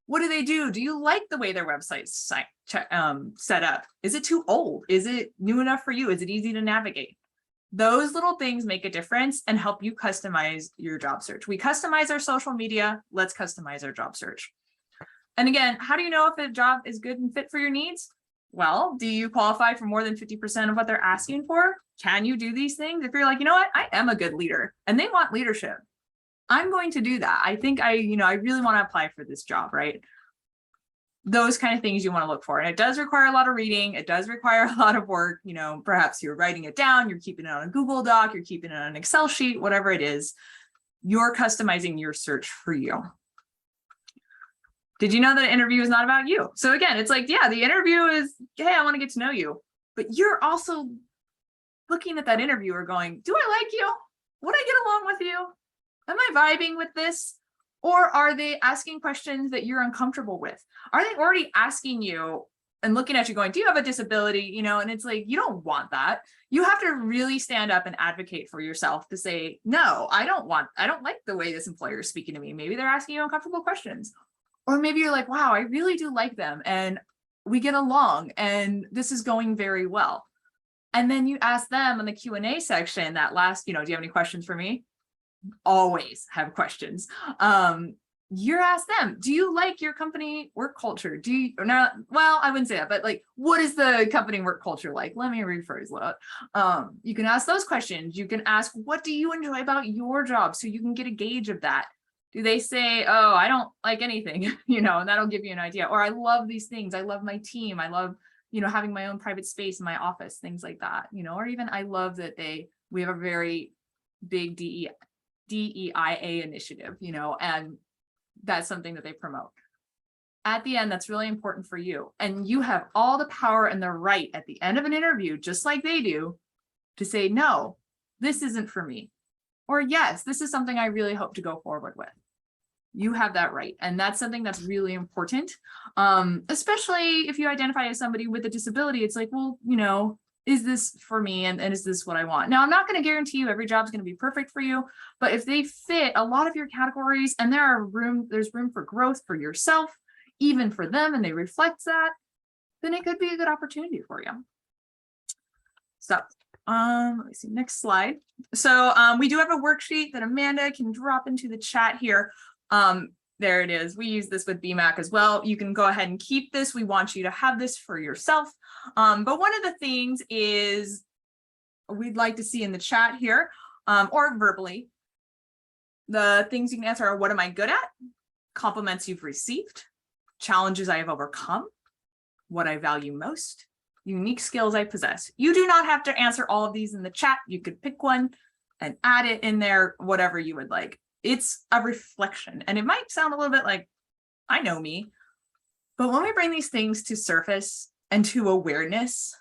What do they do? Do you like the way their website's set up? Is it too old? Is it new enough for you? Is it easy to navigate? Those little things make a difference and help you customize your job search. We customize our social media. Let's customize our job search. And again, how do you know if a job is good and fit for your needs? Well, do you qualify for more than 50% of what they're asking for? Can you do these things? If you're like, you know what, I am a good leader and they want leadership, I'm going to do that. I think I really want to apply for this job, right? Those kind of things you want to look for. And it does require a lot of reading. It does require a lot of work. Perhaps you're writing it down, you're keeping it on a Google Doc, you're keeping it on an Excel sheet, whatever it is, you're customizing your search for you. Did you know that an interview is not about you? So again, it's like, yeah, the interview is, hey, I want to get to know you, but you're also looking at that interviewer going, do I like you? Would I get along with you? Am I vibing with this? Or are they asking questions that you're uncomfortable with? Are they already asking you and looking at you going, do you have a disability? And it's like, you don't want that. You have to really stand up and advocate for yourself to say, no, I don't like the way this employer is speaking to me. Maybe they're asking you uncomfortable questions. Or maybe you're like, wow, I really do like them and we get along and this is going very well. And then you ask them in the Q&A section that last, do you have any questions for me? Always have questions. You're asked them, do you like your company work culture? Do you, or not? Well, I wouldn't say that, but like, what is the company work culture like? Let me rephrase that. You can ask those questions. You can ask, what do you enjoy about your job? So you can get a gauge of that. Do they say, oh, I don't like anything, and that'll give you an idea. Or I love these things. I love my team. I love, having my own private space in my office, things like that, or even I love that we have a very big DEIA initiative, and that's something that they promote. At the end, that's really important for you. And you have all the power and the right at the end of an interview, just like they do, to say, no, this isn't for me. Or yes, this is something I really hope to go forward with. You have that right. And that's something that's really important. Especially if you identify as somebody with a disability, it's like, well, is this for me? And is this what I want? Now, I'm not going to guarantee you every job is going to be perfect for you, but if they fit a lot of your categories and there's room for growth for yourself, even for them, and they reflect that, then it could be a good opportunity for you. So let me see, next slide. So we do have a worksheet that Amanda can drop into the chat here. There it is. We use this with BMAC as well. You can go ahead and keep this. We want you to have this for yourself. But one of the things is we'd like to see in the chat here, or verbally, the things you can answer are, what am I good at? Compliments you've received, challenges I have overcome, what I value most, unique skills I possess. You do not have to answer all of these in the chat. You could pick one and add it in there, whatever you would like. It's a reflection, and it might sound a little bit like, I know me, but when we bring these things to surface and to awareness,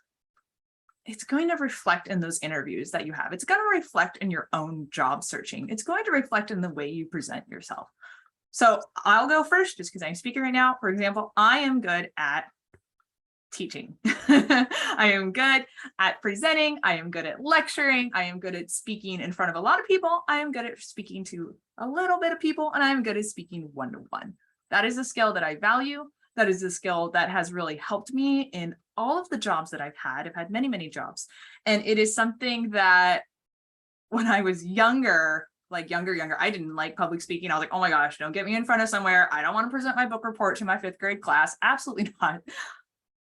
it's going to reflect in those interviews that you have. It's going to reflect in your own job searching. It's going to reflect in the way you present yourself. So I'll go first just because I'm speaking right now. For example, I am good at teaching. I am good at presenting. I am good at lecturing. I am good at speaking in front of a lot of people. I am good at speaking to a little bit of people, and I am good at speaking one-to-one. That is a skill that I value. That is a skill that has really helped me in all of the jobs that I've had. I've had many, many jobs. And it is something that when I was younger, I didn't like public speaking. I was like, oh my gosh, don't get me in front of somewhere. I don't want to present my book report to my 5th grade class. Absolutely not.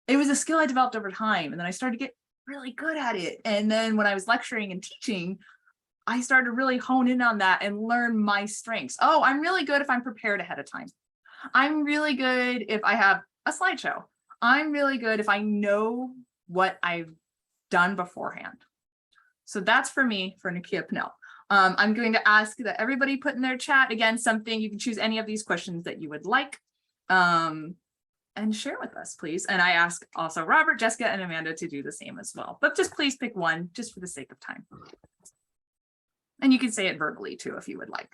It was a skill I developed over time. And then I started to get really good at it. And then when I was lecturing and teaching, I started to really hone in on that and learn my strengths. Oh, I'm really good if I'm prepared ahead of time. I'm really good if I have a slideshow. I'm really good if I know what I've done beforehand. So that's for me, for Nakia Pinnell. I'm going to ask that everybody put in their chat, again, something, you can choose any of these questions that you would like. And share with us, please. And I ask also Robert, Jessica, and Amanda to do the same as well. But just please pick one, just for the sake of time. And you can say it verbally too, if you would like.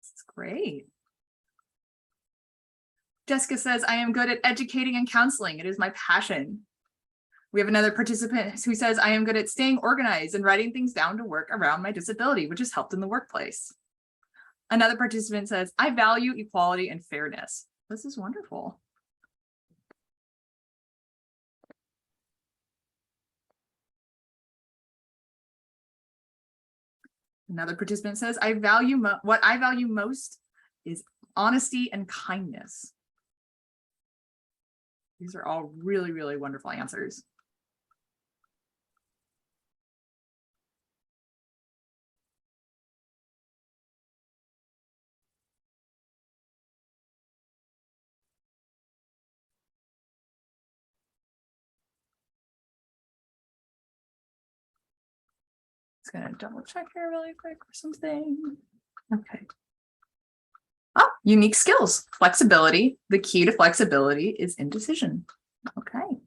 That's great. Jessica says, I am good at educating and counseling. It is my passion. We have another participant who says, I am good at staying organized and writing things down to work around my disability, which has helped in the workplace. Another participant says, I value equality and fairness. This is wonderful. Another participant says, what I value most is honesty and kindness. These are all really, really wonderful answers. Just gonna double check here really quick for something. Okay. Oh, unique skills, flexibility. The key to flexibility is indecision. Okay.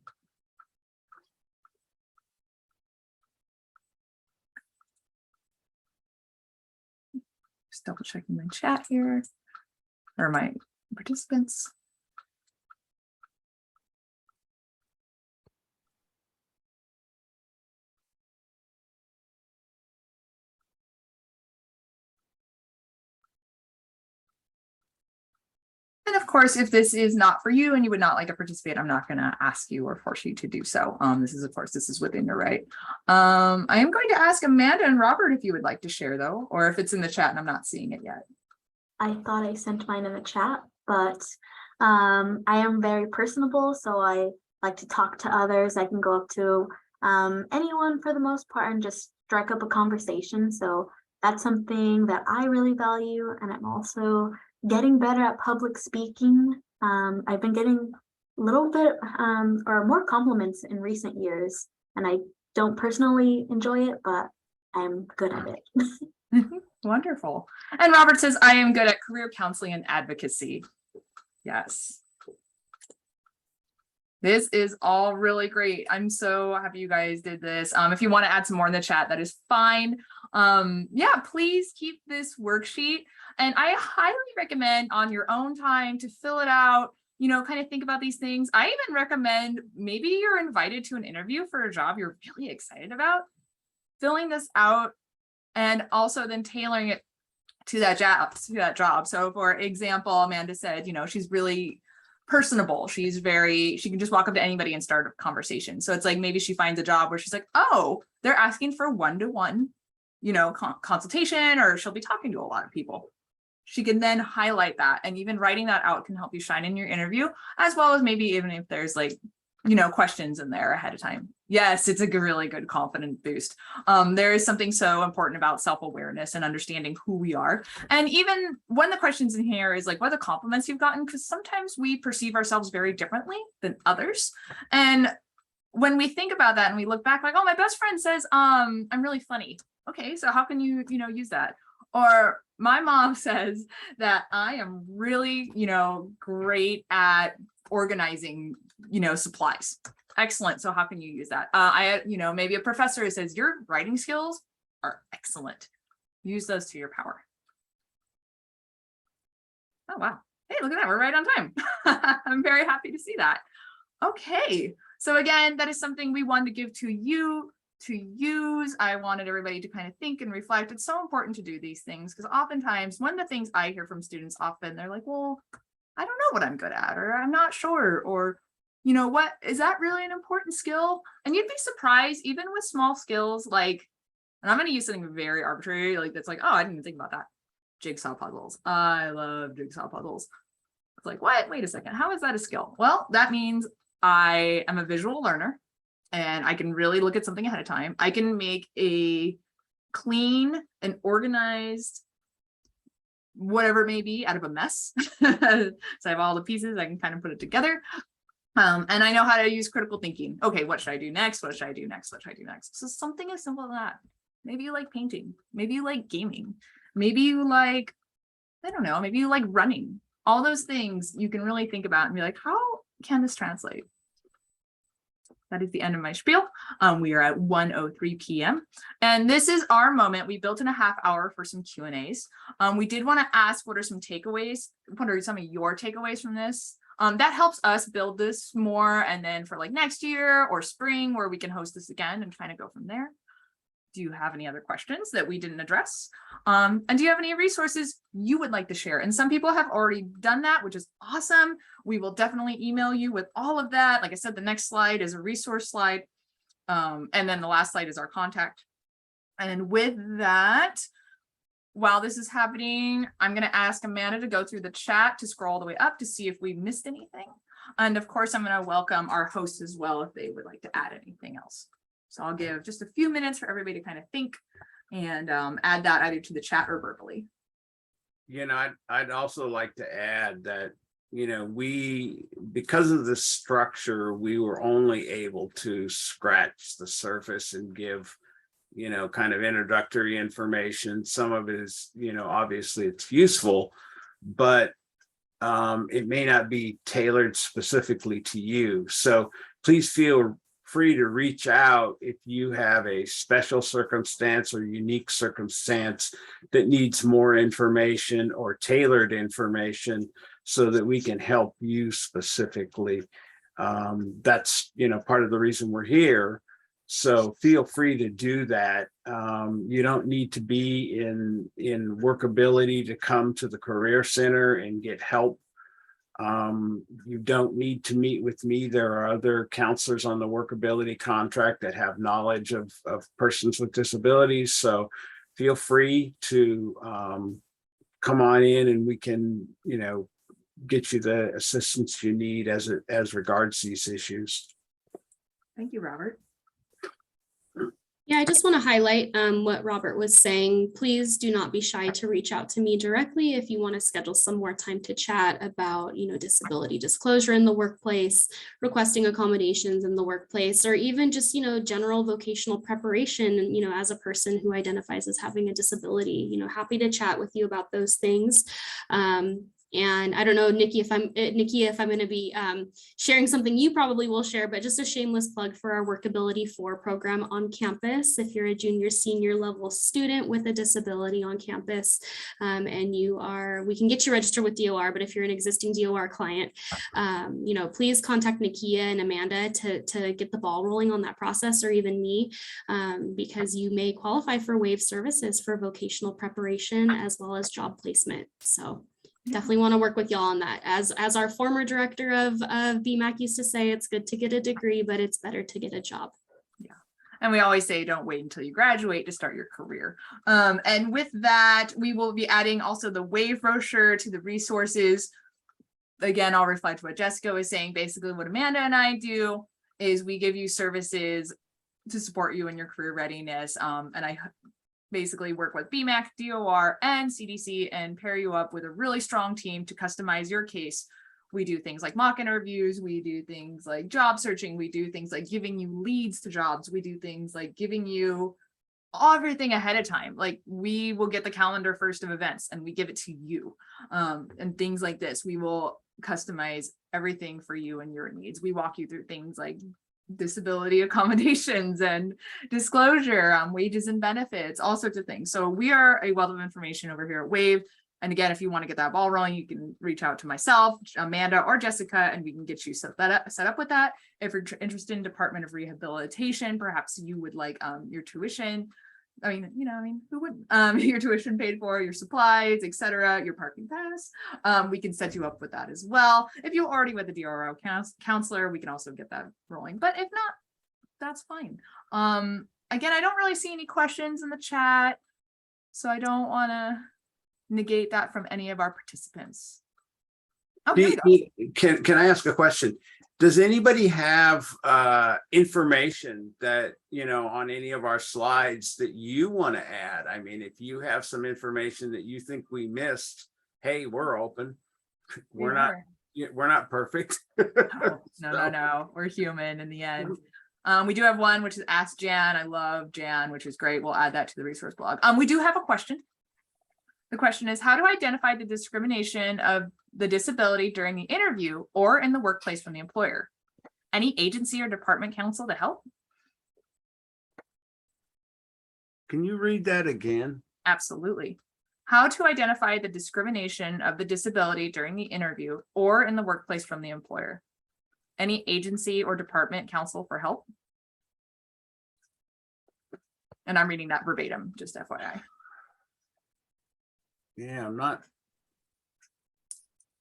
Just double checking my chat here, or my participants. And of course, if this is not for you and you would not like to participate, I'm not going to ask you or force you to do so. This is within your right. I am going to ask Amanda and Robert if you would like to share though, or if it's in the chat and I'm not seeing it yet. I thought I sent mine in the chat, but I am very personable, so I like to talk to others. I can go up to anyone for the most part and just strike up a conversation. So that's something that I really value, and I'm also getting better at public speaking. I've been getting a little bit or more compliments in recent years, and I don't personally enjoy it, but I'm good at it. Wonderful. And Robert says, I am good at career counseling and advocacy. Yes. This is all really great. I'm so happy you guys did this. If you want to add some more in the chat, that is fine. Yeah, please keep this worksheet. And I highly recommend on your own time to fill it out, you know, kind of think about these things. I even recommend maybe you're invited to an interview for a job you're really excited about, filling this out and also then tailoring it to that job. So for example, Amanda said, you know, she's really personable. She can just walk up to anybody and start a conversation. So it's like, maybe she finds a job where she's like, oh, they're asking for one-to-one, you know, consultation, or she'll be talking to a lot of people. She can then highlight that, and even writing that out can help you shine in your interview, as well as maybe even if there's like, you know, questions in there ahead of time. Yes, it's a really good confidence boost. There is something so important about self-awareness and understanding who we are. And even when the questions in here is like, what are the compliments you've gotten? Because sometimes we perceive ourselves very differently than others. And when we think about that and we look back like, oh, my best friend says, I'm really funny. Okay, so how can you, use that? Or my mom says that I am really, great at organizing, supplies. Excellent. So how can you use that? Maybe a professor says your writing skills are excellent. Use those to your power. Oh, wow. Hey, look at that. We're right on time. I'm very happy to see that. Okay. So again, that is something we wanted to give to you to use. I wanted everybody to kind of think and reflect. It's so important to do these things because oftentimes one of the things I hear from students often, they're like, well, I don't know what I'm good at, or I'm not sure, or what is that really an important skill? And you'd be surprised, even with small skills, like, and I'm going to use something very arbitrary, like that's like, oh, I didn't even think about that. Jigsaw puzzles. I love jigsaw puzzles. It's like, what? Wait a second. How is that a skill? Well, that means I am a visual learner and I can really look at something ahead of time. I can make a clean and organized whatever it may be out of a mess. So I have all the pieces, I can kind of put it together. And I know how to use critical thinking. Okay, what should I do next? What should I do next? What should I do next? So something as simple as that. Maybe you like painting. Maybe you like gaming. Maybe you like, I don't know, maybe you like running. All those things you can really think about and be like, how can this translate? That is the end of my spiel. We are at 1:03 p.m. And this is our moment. We built in a half hour for some Q&As. We did want to ask, what are some takeaways? What are some of your takeaways from this? That helps us build this more. And then for like next year or spring, where we can host this again and kind of go from there. Do you have any other questions that we didn't address? And do you have any resources you would like to share? And some people have already done that, which is awesome. We will definitely email you with all of that. Like I said, the next slide is a resource slide. And then the last slide is our contact. And with that, while this is happening, I'm going to ask Amanda to go through the chat to scroll all the way up to see if we missed anything. And of course, I'm going to welcome our hosts as well if they would like to add anything else. So I'll give just a few minutes for everybody to kind of think and add that either to the chat or verbally. You know, I'd also like to add that, you know, because of the structure, we were only able to scratch the surface and give, you know, kind of introductory information. Some of it is, you know, obviously it's useful, but it may not be tailored specifically to you. So please feel free to reach out if you have a special circumstance or unique circumstance that needs more information or tailored information so that we can help you specifically. That's, you know, part of the reason we're here. So feel free to do that. You don't need to be in workability to come to the Career Center and get help. You don't need to meet with me. There are other counselors on the workability contract that have knowledge of persons with disabilities. So feel free to come on in and we can, you know, get you the assistance you need as regards these issues. Thank you, Robert. Yeah, I just want to highlight what Robert was saying. Please do not be shy to reach out to me directly if you want to schedule some more time to chat about, you know, disability disclosure in the workplace, requesting accommodations in the workplace, or even just, you know, general vocational preparation, you know, as a person who identifies as having a disability. You know, happy to chat with you about those things. And I don't know, Nikki, if I'm going to be sharing something you probably will share, but just a shameless plug for our Workability 4 program on campus. If you're a junior, senior level student with a disability on campus, and we can get you registered with DOR, but if you're an existing DOR client, you know, please contact Nikia and Amanda to get the ball rolling on that process, or even me, because you may qualify for waived services for vocational preparation as well as job placement. So definitely want to work with y'all on that. As our former director of BMAC used to say, it's good to get a degree, but it's better to get a job. Yeah. And we always say, don't wait until you graduate to start your career. And with that, we will be adding also the WAVE brochure to the resources. Again, I'll reflect what Jessica was saying. Basically, what Amanda and I do is we give you services to support you in your career readiness. And I basically work with BMAC, DOR, and CDC and pair you up with a really strong team to customize your case. We do things like mock interviews. We do things like job searching. We do things like giving you leads to jobs. We do things like giving you everything ahead of time. Like we will get the calendar first of events and we give it to you. And things like this, we will customize everything for you and your needs. We walk you through things like disability accommodations and disclosure, wages and benefits, all sorts of things. So we are a wealth of information over here at WAVE. And again, if you want to get that ball rolling, you can reach out to myself, Amanda, or Jessica, and we can get you set up with that. If you're interested in Department of Rehabilitation, perhaps you would like your tuition. Who wouldn't? Your tuition paid for, your supplies, etc., your parking pass. We can set you up with that as well. If you're already with a DRO counselor, we can also get that rolling. But if not, that's fine. Again, I don't really see any questions in the chat, so I don't want to negate that from any of our participants. Oh, here we go. Can I ask a question? Does anybody have information that, you know, on any of our slides that you want to add? I mean, if you have some information that you think we missed, hey, we're open. We're not we're not perfect. No, we're human in the end. We do have one, which is Ask Jan. I love Jan, which is great. We'll add that to the resource blog. We do have a question. The question is, how to identify the discrimination of the disability during the interview or in the workplace from the employer? Any agency or department counsel to help? Can you read that again? Absolutely. How to identify the discrimination of the disability during the interview or in the workplace from the employer? Any agency or department counsel for help? And I'm reading that verbatim, just FYI. Yeah, I'm not.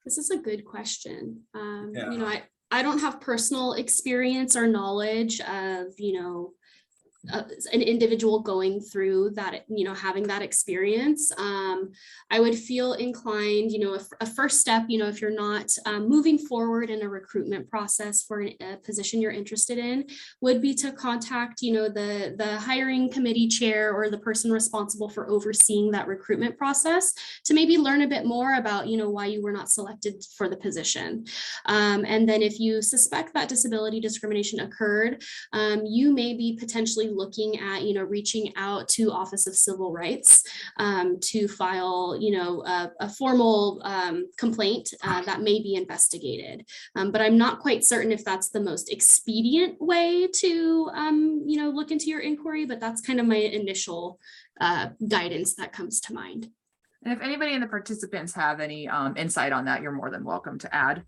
This is a good question. Yeah. You know, I don't have personal experience or knowledge of, you know, an individual going through that, you know, having that experience. I would feel inclined, you know, a first step, you know, if you're not moving forward in a recruitment process for a position you're interested in, would be to contact, you know, the hiring committee chair or the person responsible for overseeing that recruitment process to maybe learn a bit more about, you know, why you were not selected for the position. And then if you suspect that disability discrimination occurred, you may be potentially looking at, you know, reaching out to Office of Civil Rights to file, you know, a formal complaint that may be investigated. But I'm not quite certain if that's the most expedient way to, you know, look into your inquiry, but that's kind of my initial guidance that comes to mind. And if anybody in the participants have any insight on that, you're more than welcome to add.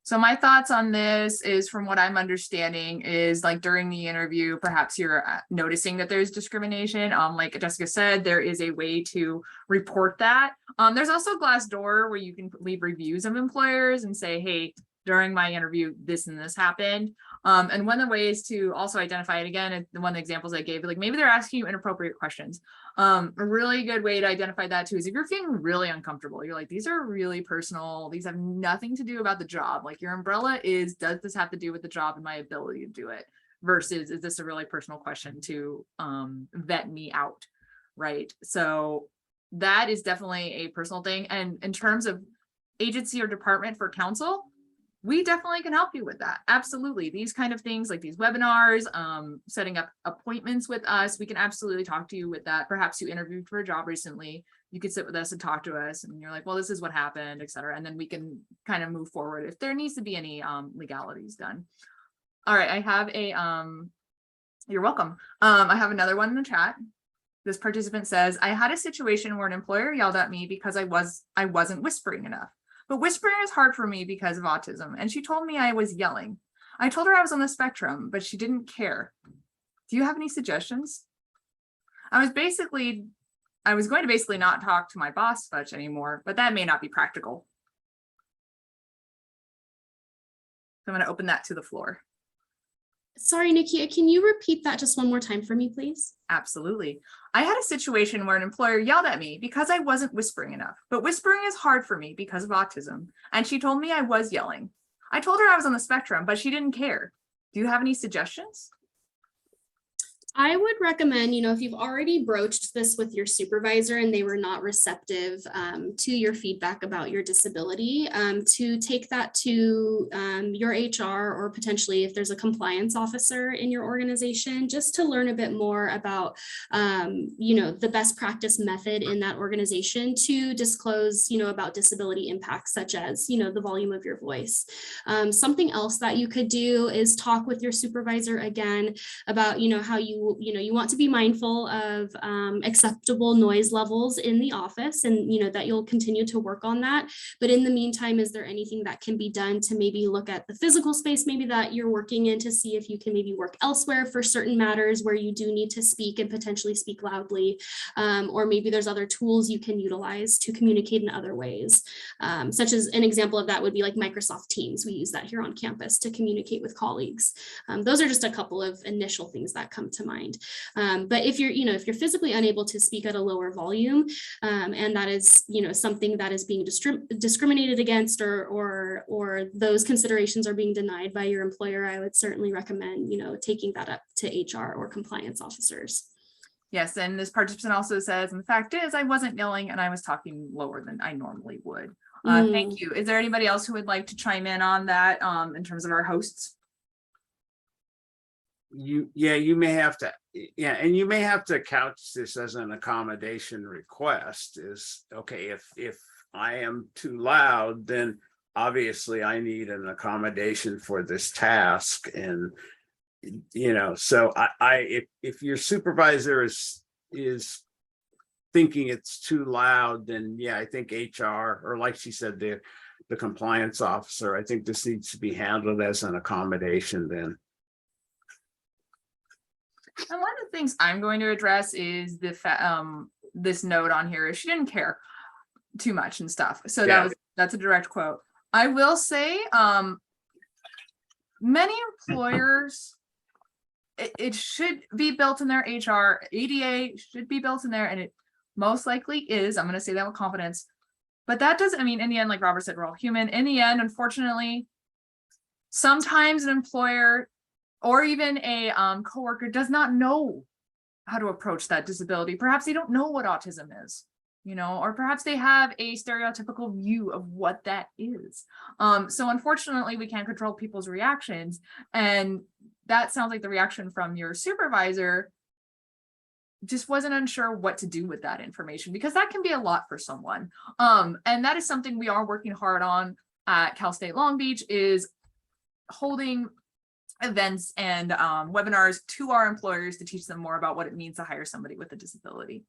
So my thoughts on this is, from what I'm understanding, is like during the interview, perhaps you're noticing that there's discrimination. Like Jessica said, there is a way to report that. There's also Glassdoor where you can leave reviews of employers and say, hey, during my interview, this and this happened. And one of the ways to also identify it, again, one of the examples I gave, like maybe they're asking you inappropriate questions. A really good way to identify that too is if you're feeling really uncomfortable, you're like, these are really personal, these have nothing to do about the job. Like your umbrella is, does this have to do with the job and my ability to do it? Versus, is this a really personal question to vet me out, right? So that is definitely a personal thing. And in terms of agency or department for counsel, we definitely can help you with that. Absolutely. These kind of things like these webinars, setting up appointments with us, we can absolutely talk to you with that. Perhaps you interviewed for a job recently. You could sit with us and talk to us and you're like, well, this is what happened, et cetera. And then we can kind of move forward if there needs to be any legalities done. All right. I have a, you're welcome. I have another one in the chat. This participant says, I had a situation where an employer yelled at me because I wasn't whispering enough. But whispering is hard for me because of autism. And she told me I was yelling. I told her I was on the spectrum, but she didn't care. Do you have any suggestions? I was going to basically not talk to my boss much anymore, but that may not be practical. So I'm going to open that to the floor. Sorry, Nikia, can you repeat that just one more time for me, please? Absolutely. I had a situation where an employer yelled at me because I wasn't whispering enough, but whispering is hard for me because of autism. And she told me I was yelling. I told her I was on the spectrum, but she didn't care. Do you have any suggestions? I would recommend, you know, if you've already broached this with your supervisor and they were not receptive to your feedback about your disability, to take that to your HR or potentially if there's a compliance officer in your organization, just to learn a bit more about, you know, the best practice method in that organization to disclose, you know, about disability impacts, such as, you know, the volume of your voice. Something else that you could do is talk with your supervisor again about, you know, how you want to be mindful of acceptable noise levels in the office, and you know that you'll continue to work on that. But in the meantime, is there anything that can be done to maybe look at the physical space maybe that you're working in to see if you can maybe work elsewhere for certain matters where you do need to speak and potentially speak loudly, or maybe there's other tools you can utilize to communicate in other ways, such as an example of that would be like Microsoft Teams. We use that here on campus to communicate with colleagues. Those are just a couple of initial things that come to mind. But if you're physically unable to speak at a lower volume, and that is, you know, something that is being discriminated against, or those considerations are being denied by your employer, I would certainly recommend, you know, taking that up to HR or compliance officers. Yes, and this participant also says, and the fact is I wasn't yelling and I was talking lower than I normally would. Thank you. Is there anybody else who would like to chime in on that in terms of our hosts? You may have to, and you may have to couch this as an accommodation request is, okay, if I am too loud, then obviously I need an accommodation for this task. And, so if your supervisor is thinking it's too loud, then yeah, I think HR, or like she said, the compliance officer, I think this needs to be handled as an accommodation then. And one of the things I'm going to address is this note on here is she didn't care too much and stuff. So that's a direct quote. I will say many employers, it should be built in their HR. ADA should be built in there, and it most likely is. I'm going to say that with confidence. But that doesn't, I mean, in the end, like Robert said, we're all human. In the end, unfortunately, sometimes an employer or even a coworker does not know how to approach that disability. Perhaps they don't know what autism is, or perhaps they have a stereotypical view of what that is. So unfortunately, we can't control people's reactions. And that sounds like the reaction from your supervisor just wasn't unsure what to do with that information, because that can be a lot for someone. And that is something we are working hard on at Cal State Long Beach, is holding events and webinars to our employers to teach them more about what it means to hire somebody with a disability.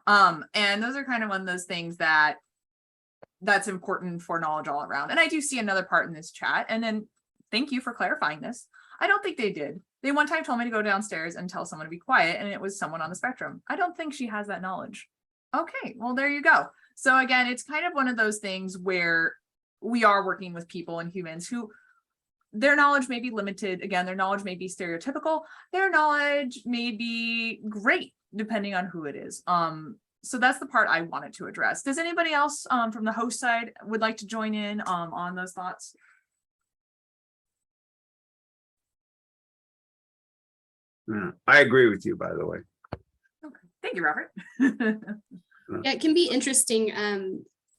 And those are kind of one of those things that's important for knowledge all around. And I do see another part in this chat, and then thank you for clarifying this. I don't think they did. They one time told me to go downstairs and tell someone to be quiet, and it was someone on the spectrum. I don't think she has that knowledge. Okay, well, there you go. So again, it's kind of one of those things where we are working with people and humans who their knowledge may be limited. Again, their knowledge may be stereotypical. Their knowledge may be great, depending on who it is. So that's the part I wanted to address. Does anybody else from the host side would like to join in on those thoughts? I agree with you, by the way. Okay. Thank you, Robert. Yeah, it can be interesting.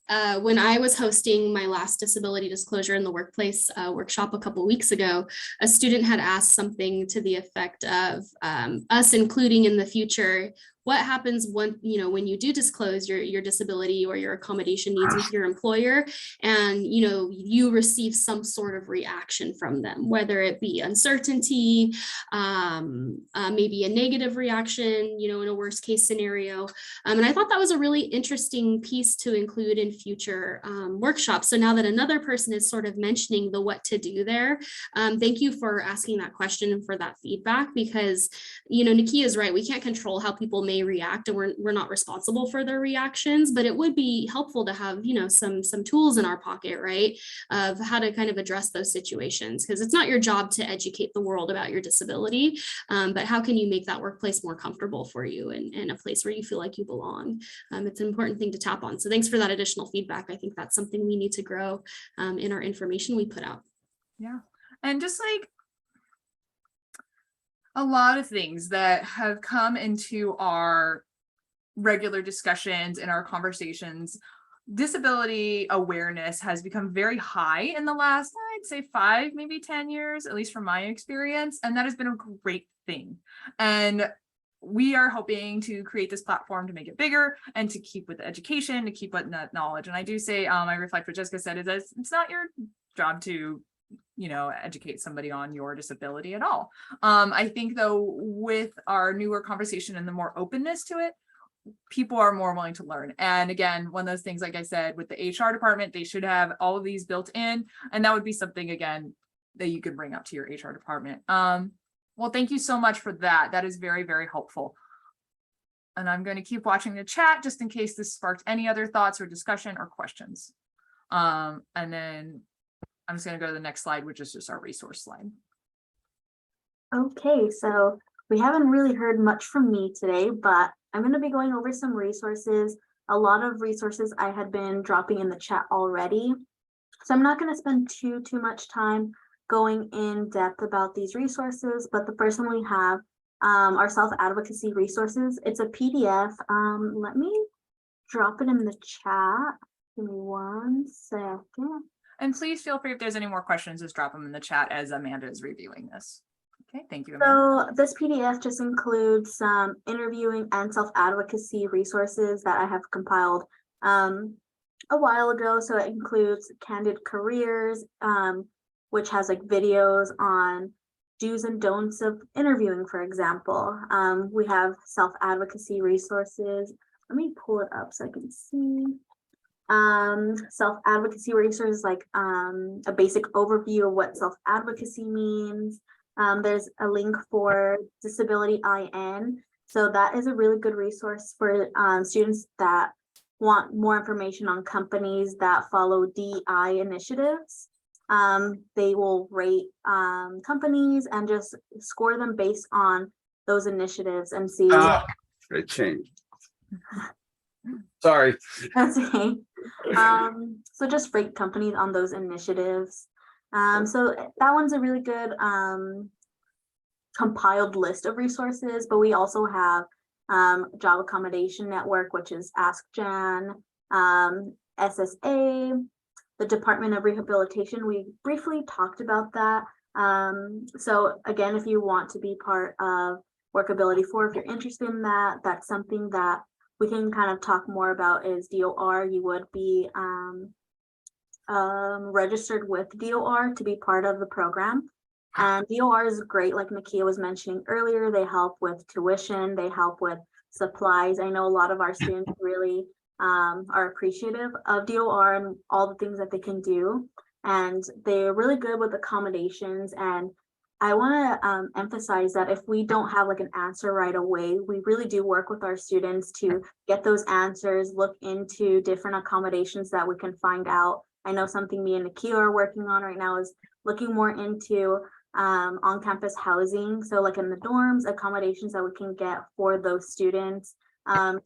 When I was hosting my last disability disclosure in the workplace workshop a couple weeks ago, a student had asked something to the effect of us including in the future, what happens when you do disclose your disability or your accommodation needs with your employer, and you receive some sort of reaction from them, whether it be uncertainty, maybe a negative reaction, in a worst case scenario. And I thought that was a really interesting piece to include in future workshops. So now that another person is sort of mentioning the what to do there, thank you for asking that question and for that feedback, because Nakia is right. We can't control how people may react, and we're not responsible for their reactions, but it would be helpful to have some tools in our pocket, right, of how to kind of address those situations, because it's not your job to educate the world about your disability, but how can you make that workplace more comfortable for you and a place where you feel like you belong. It's an important thing to tap on. So thanks for that additional feedback. I think that's something we need to grow in our information we put out. Yeah, and just like a lot of things that have come into our regular discussions and our conversations, disability awareness has become very high in the last, I'd say 5, maybe 10 years, at least from my experience. And that has been a great thing. And we are hoping to create this platform to make it bigger and to keep with the education, to keep with that knowledge. And I do say, I reflect what Jessica said, is that it's not your job to educate somebody on your disability at all. I think though, with our newer conversation and the more openness to it, people are more willing to learn. And again, one of those things, like I said, with the HR department, they should have all of these built in, and that would be something, again, that you could bring up to your HR department. Well, thank you so much for that. That is very, very helpful. And I'm going to keep watching the chat just in case this sparked any other thoughts or discussion or questions. And then I'm just going to go to the next slide, which is just our resource slide. Okay, so we haven't really heard much from me today, but I'm going to be going over some resources. A lot of resources I had been dropping in the chat already. So I'm not going to spend too much time going in depth about these resources, but the first one we have our self-advocacy resources. It's a PDF. Let me drop it in the chat Give me 1 second. And please feel free if there's any more questions, just drop them in the chat as Amanda is reviewing this. Okay, thank you, Amanda. So this PDF just includes some interviewing and self-advocacy resources that I have compiled a while ago. So it includes Candid Careers, which has like videos on do's and don'ts of interviewing, for example. We have self-advocacy resources. Let me pull it up so I can see. Self-advocacy resources like a basic overview of what self-advocacy means. There's a link for Disability IN. So that is a really good resource for students that want more information on companies that follow DEI initiatives. They will rate companies and just score them based on those initiatives and see. It changed. Sorry. That's okay. So just rate companies on those initiatives. So that one's a really good compiled list of resources, but we also have Job Accommodation Network, which is AskJan, SSA, the Department of Rehabilitation. We briefly talked about that. So again, if you want to be part of Workability 4, if you're interested in that, that's something that we can kind of talk more about is DOR. You would be registered with DOR to be part of the program. And DOR is great, like Nakia was mentioning earlier. They help with tuition, they help with supplies. I know a lot of our students really are appreciative of DOR and all the things that they can do. And they're really good with accommodations. And I want to emphasize that if we don't have like an answer right away, we really do work with our students to get those answers, look into different accommodations that we can find out. I know something me and Nakia are working on right now is looking more into on-campus housing. So like in the dorms, accommodations that we can get for those students,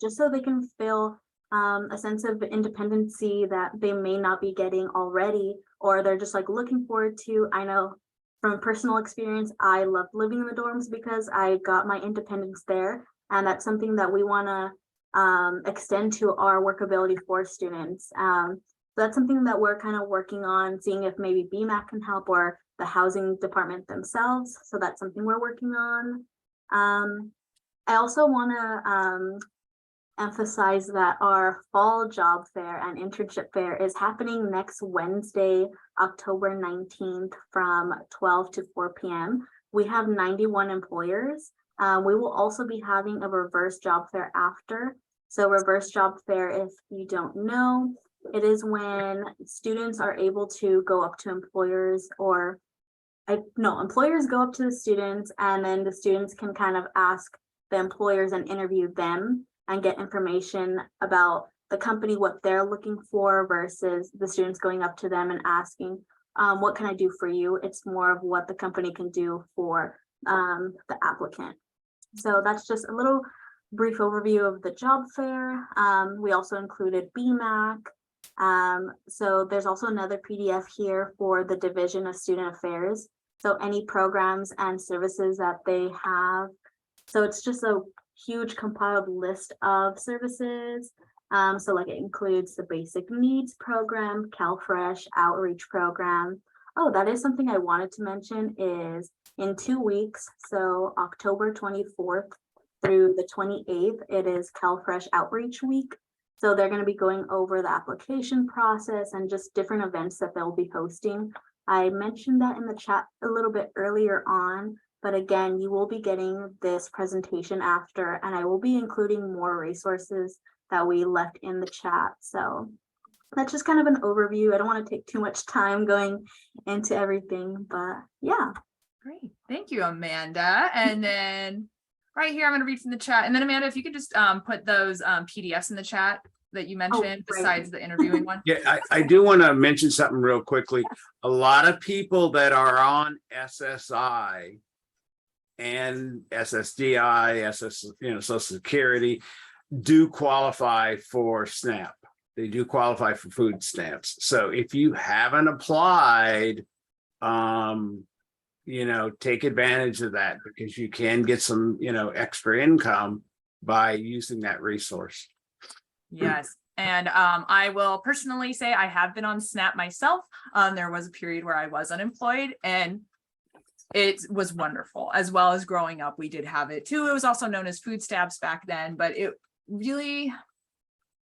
just so they can feel a sense of independency that they may not be getting already, or they're just like looking forward to. I know from personal experience, I loved living in the dorms because I got my independence there. And that's something that we want to extend to our Workability 4 students. So that's something that we're kind of working on, seeing if maybe BMAC can help or the housing department themselves. So that's something we're working on. I also want to emphasize that our fall job fair and internship fair is happening next Wednesday, October 19th from 12 to 4 p.m. We have 91 employers. We will also be having a reverse job fair after. So reverse job fair, if you don't know, it is when students are able to go up to employers, or employers go up to the students, and then the students can kind of ask the employers and interview them and get information about the company, what they're looking for, versus the students going up to them and asking, what can I do for you? It's more of what the company can do for the applicant. So that's just a little brief overview of the job fair. We also included BMAC. So there's also another PDF here for the Division of Student Affairs. So any programs and services that they have. So it's just a huge compiled list of services. So like it includes the basic needs program, CalFresh outreach program. Oh, that is something I wanted to mention is in 2 weeks. So October 24th through the 28th, it is CalFresh outreach week. So they're going to be going over the application process and just different events that they'll be hosting. I mentioned that in the chat a little bit earlier on. But again, you will be getting this presentation after, and I will be including more resources that we left in the chat. So that's just kind of an overview. I don't want to take too much time going into everything, but yeah. Great. Thank you, Amanda. And then right here, I'm going to read from the chat. And then Amanda, if you could just put those PDFs in the chat that you mentioned besides the interviewing one. Yeah, I do want to mention something real quickly. A lot of people that are on SSI and SSDI, Social Security, do qualify for SNAP. They do qualify for food stamps. So if you haven't applied, take advantage of that, because you can get some, extra income by using that resource. Yes. And I will personally say I have been on SNAP myself. There was a period where I was unemployed, and it was wonderful. As well as growing up, we did have it too. It was also known as food stamps back then, but it really,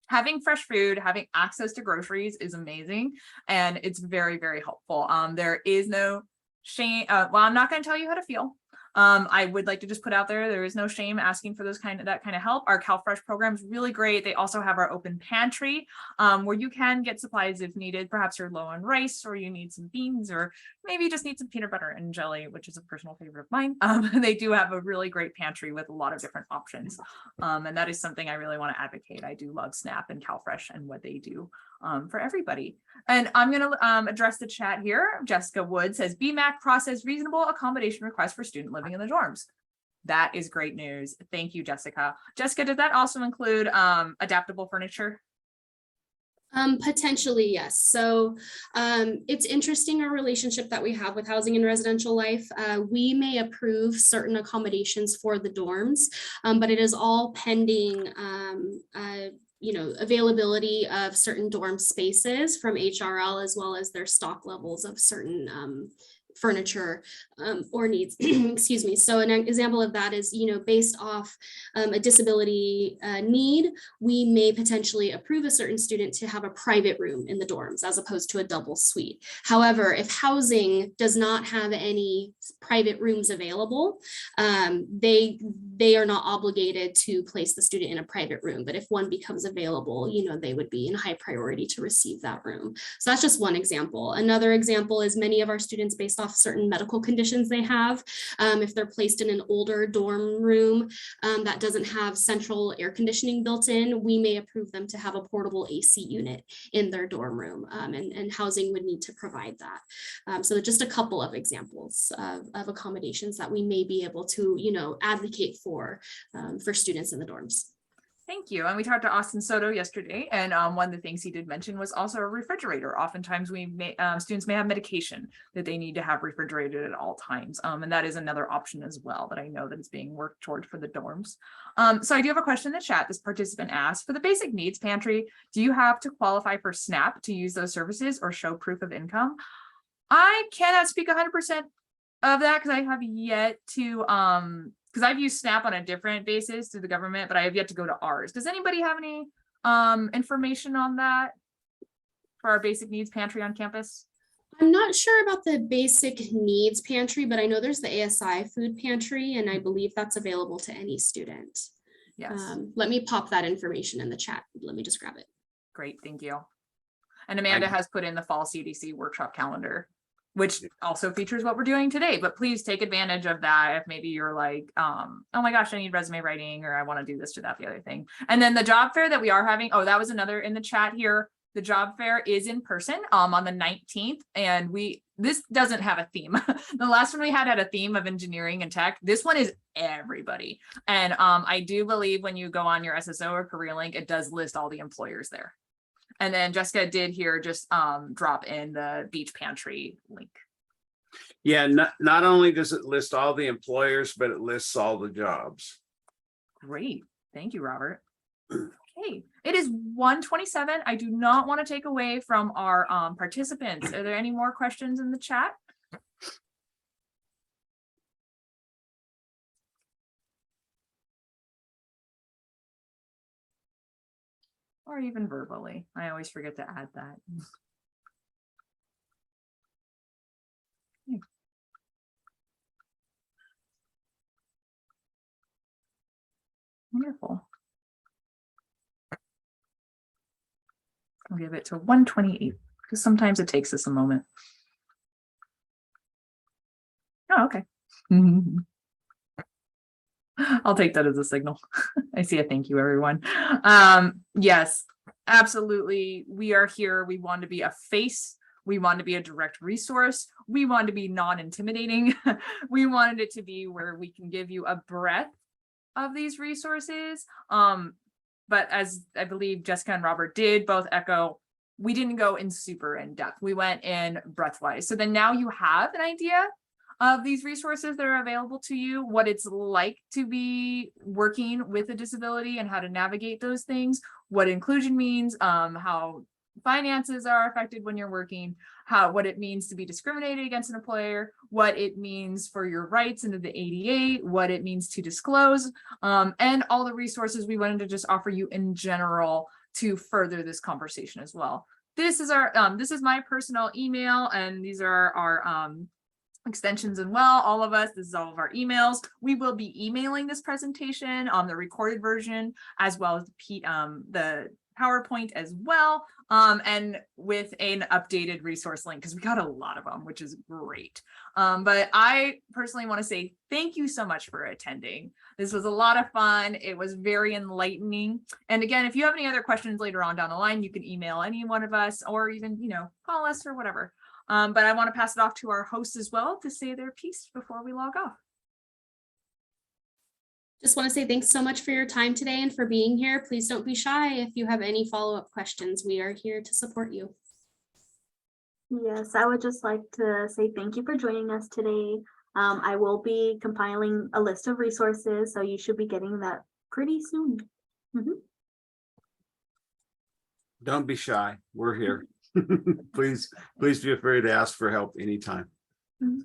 having fresh food, having access to groceries is amazing, and it's very, very helpful. There is no shame. Well, I'm not going to tell you how to feel. I would like to just put out there is no shame asking for that kind of help. Our CalFresh program is really great. They also have our open pantry, where you can get supplies if needed. Perhaps you're low on rice, or you need some beans, or maybe you just need some peanut butter and jelly, which is a personal favorite of mine. They do have a really great pantry with a lot of different options. And that is something I really want to advocate. I do love SNAP and CalFresh and what they do for everybody. And I'm going to address the chat here. Jessica Wood says BMAC process reasonable accommodation request for student living in the dorms. That is great news. Thank you, Jessica. Jessica, did that also include adaptable furniture? Potentially, yes. So it's interesting, our relationship that we have with Housing and Residential Life. We may approve certain accommodations for the dorms, but it is all pending availability of certain dorm spaces from HRL, as well as their stock levels of certain furniture or needs. Excuse me. So an example of that is, based off a disability need, we may potentially approve a certain student to have a private room in the dorms as opposed to a double suite. However, if housing does not have any private rooms available, they are not obligated to place the student in a private room. But if one becomes available, they would be in high priority to receive that room. So that's just one example. Another example is many of our students, based off certain medical conditions they have, if they're placed in an older dorm room that doesn't have central air conditioning built in, we may approve them to have a portable AC unit in their dorm room, and housing would need to provide that. So just a couple of examples of accommodations that we may be able to, advocate for students in the dorms. Thank you. And we talked to Austin Soto yesterday, and one of the things he did mention was also a refrigerator. Oftentimes students may have medication that they need to have refrigerated at all times. And that is another option as well that I know that is being worked toward for the dorms. So I do have a question in the chat. This participant asked, for the basic needs pantry, do you have to qualify for SNAP to use those services or show proof of income? I cannot speak 100% of that because I have yet to, because I've used SNAP on a different basis through the government, but I have yet to go to ours. Does anybody have any information on that for our basic needs pantry on campus? I'm not sure about the basic needs pantry, but I know there's the ASI food pantry, and I believe that's available to any student. Yes. Let me pop that information in the chat. Let me just grab it. Great, thank you. And Amanda has put in the fall CDC workshop calendar, which also features what we're doing today, but please take advantage of that if maybe you're like, oh my gosh, I need resume writing, or I want to do this or that, the other thing. And then the job fair that we are having, oh, that was another in the chat here. The job fair is in person on the 19th, and this doesn't have a theme. The last one we had a theme of engineering and tech. This one is everybody. And I do believe when you go on your SSO or CareerLink, it does list all the employers there. And then Jessica did here just drop in the beach pantry link. Yeah, not only does it list all the employers, but it lists all the jobs. Great. Thank you, Robert. Okay, it is 1:27. I do not want to take away from our participants. Are there any more questions in the chat? Or even verbally. I always forget to add that. Wonderful. I'll give it to 1:28 because sometimes it takes us a moment. Oh, okay. I'll take that as a signal. I see a thank you, everyone. Yes, absolutely. We are here. We want to be a face. We want to be a direct resource. We want to be non-intimidating. We wanted it to be where we can give you a breadth of these resources. But as I believe Jessica and Robert did both echo, we didn't go in super in depth. We went in breadth-wise. So then now you have an idea of these resources that are available to you, what it's like to be working with a disability and how to navigate those things, what inclusion means, how finances are affected when you're working, what it means to be discriminated against an employer, what it means for your rights under the ADA, what it means to disclose, and all the resources we wanted to just offer you in general to further this conversation as well. This is my personal email, and these are our extensions as well. All of us, this is all of our emails. We will be emailing this presentation on the recorded version as well as the PowerPoint as well, and with an updated resource link, because we got a lot of them, which is great. But I personally want to say thank you so much for attending. This was a lot of fun. It was very enlightening. And again, if you have any other questions later on down the line, you can email any one of us, or even, call us or whatever. But I want to pass it off to our hosts as well to say their piece before we log off. Just want to say thanks so much for your time today and for being here. Please don't be shy if you have any follow-up questions. We are here to support you. Yes, I would just like to say thank you for joining us today. I will be compiling a list of resources, so you should be getting that pretty soon. Don't be shy. We're here. Please be afraid to ask for help anytime. All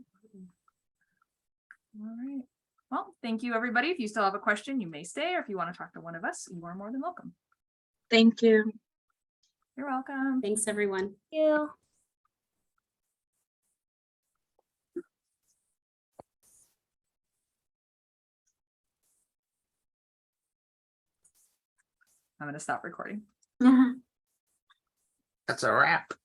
right. Well, thank you, everybody. If you still have a question, you may stay, or if you want to talk to one of us, you are more than welcome. Thank you. You're welcome. Thanks, everyone. Thank you. I'm going to stop recording. That's a wrap.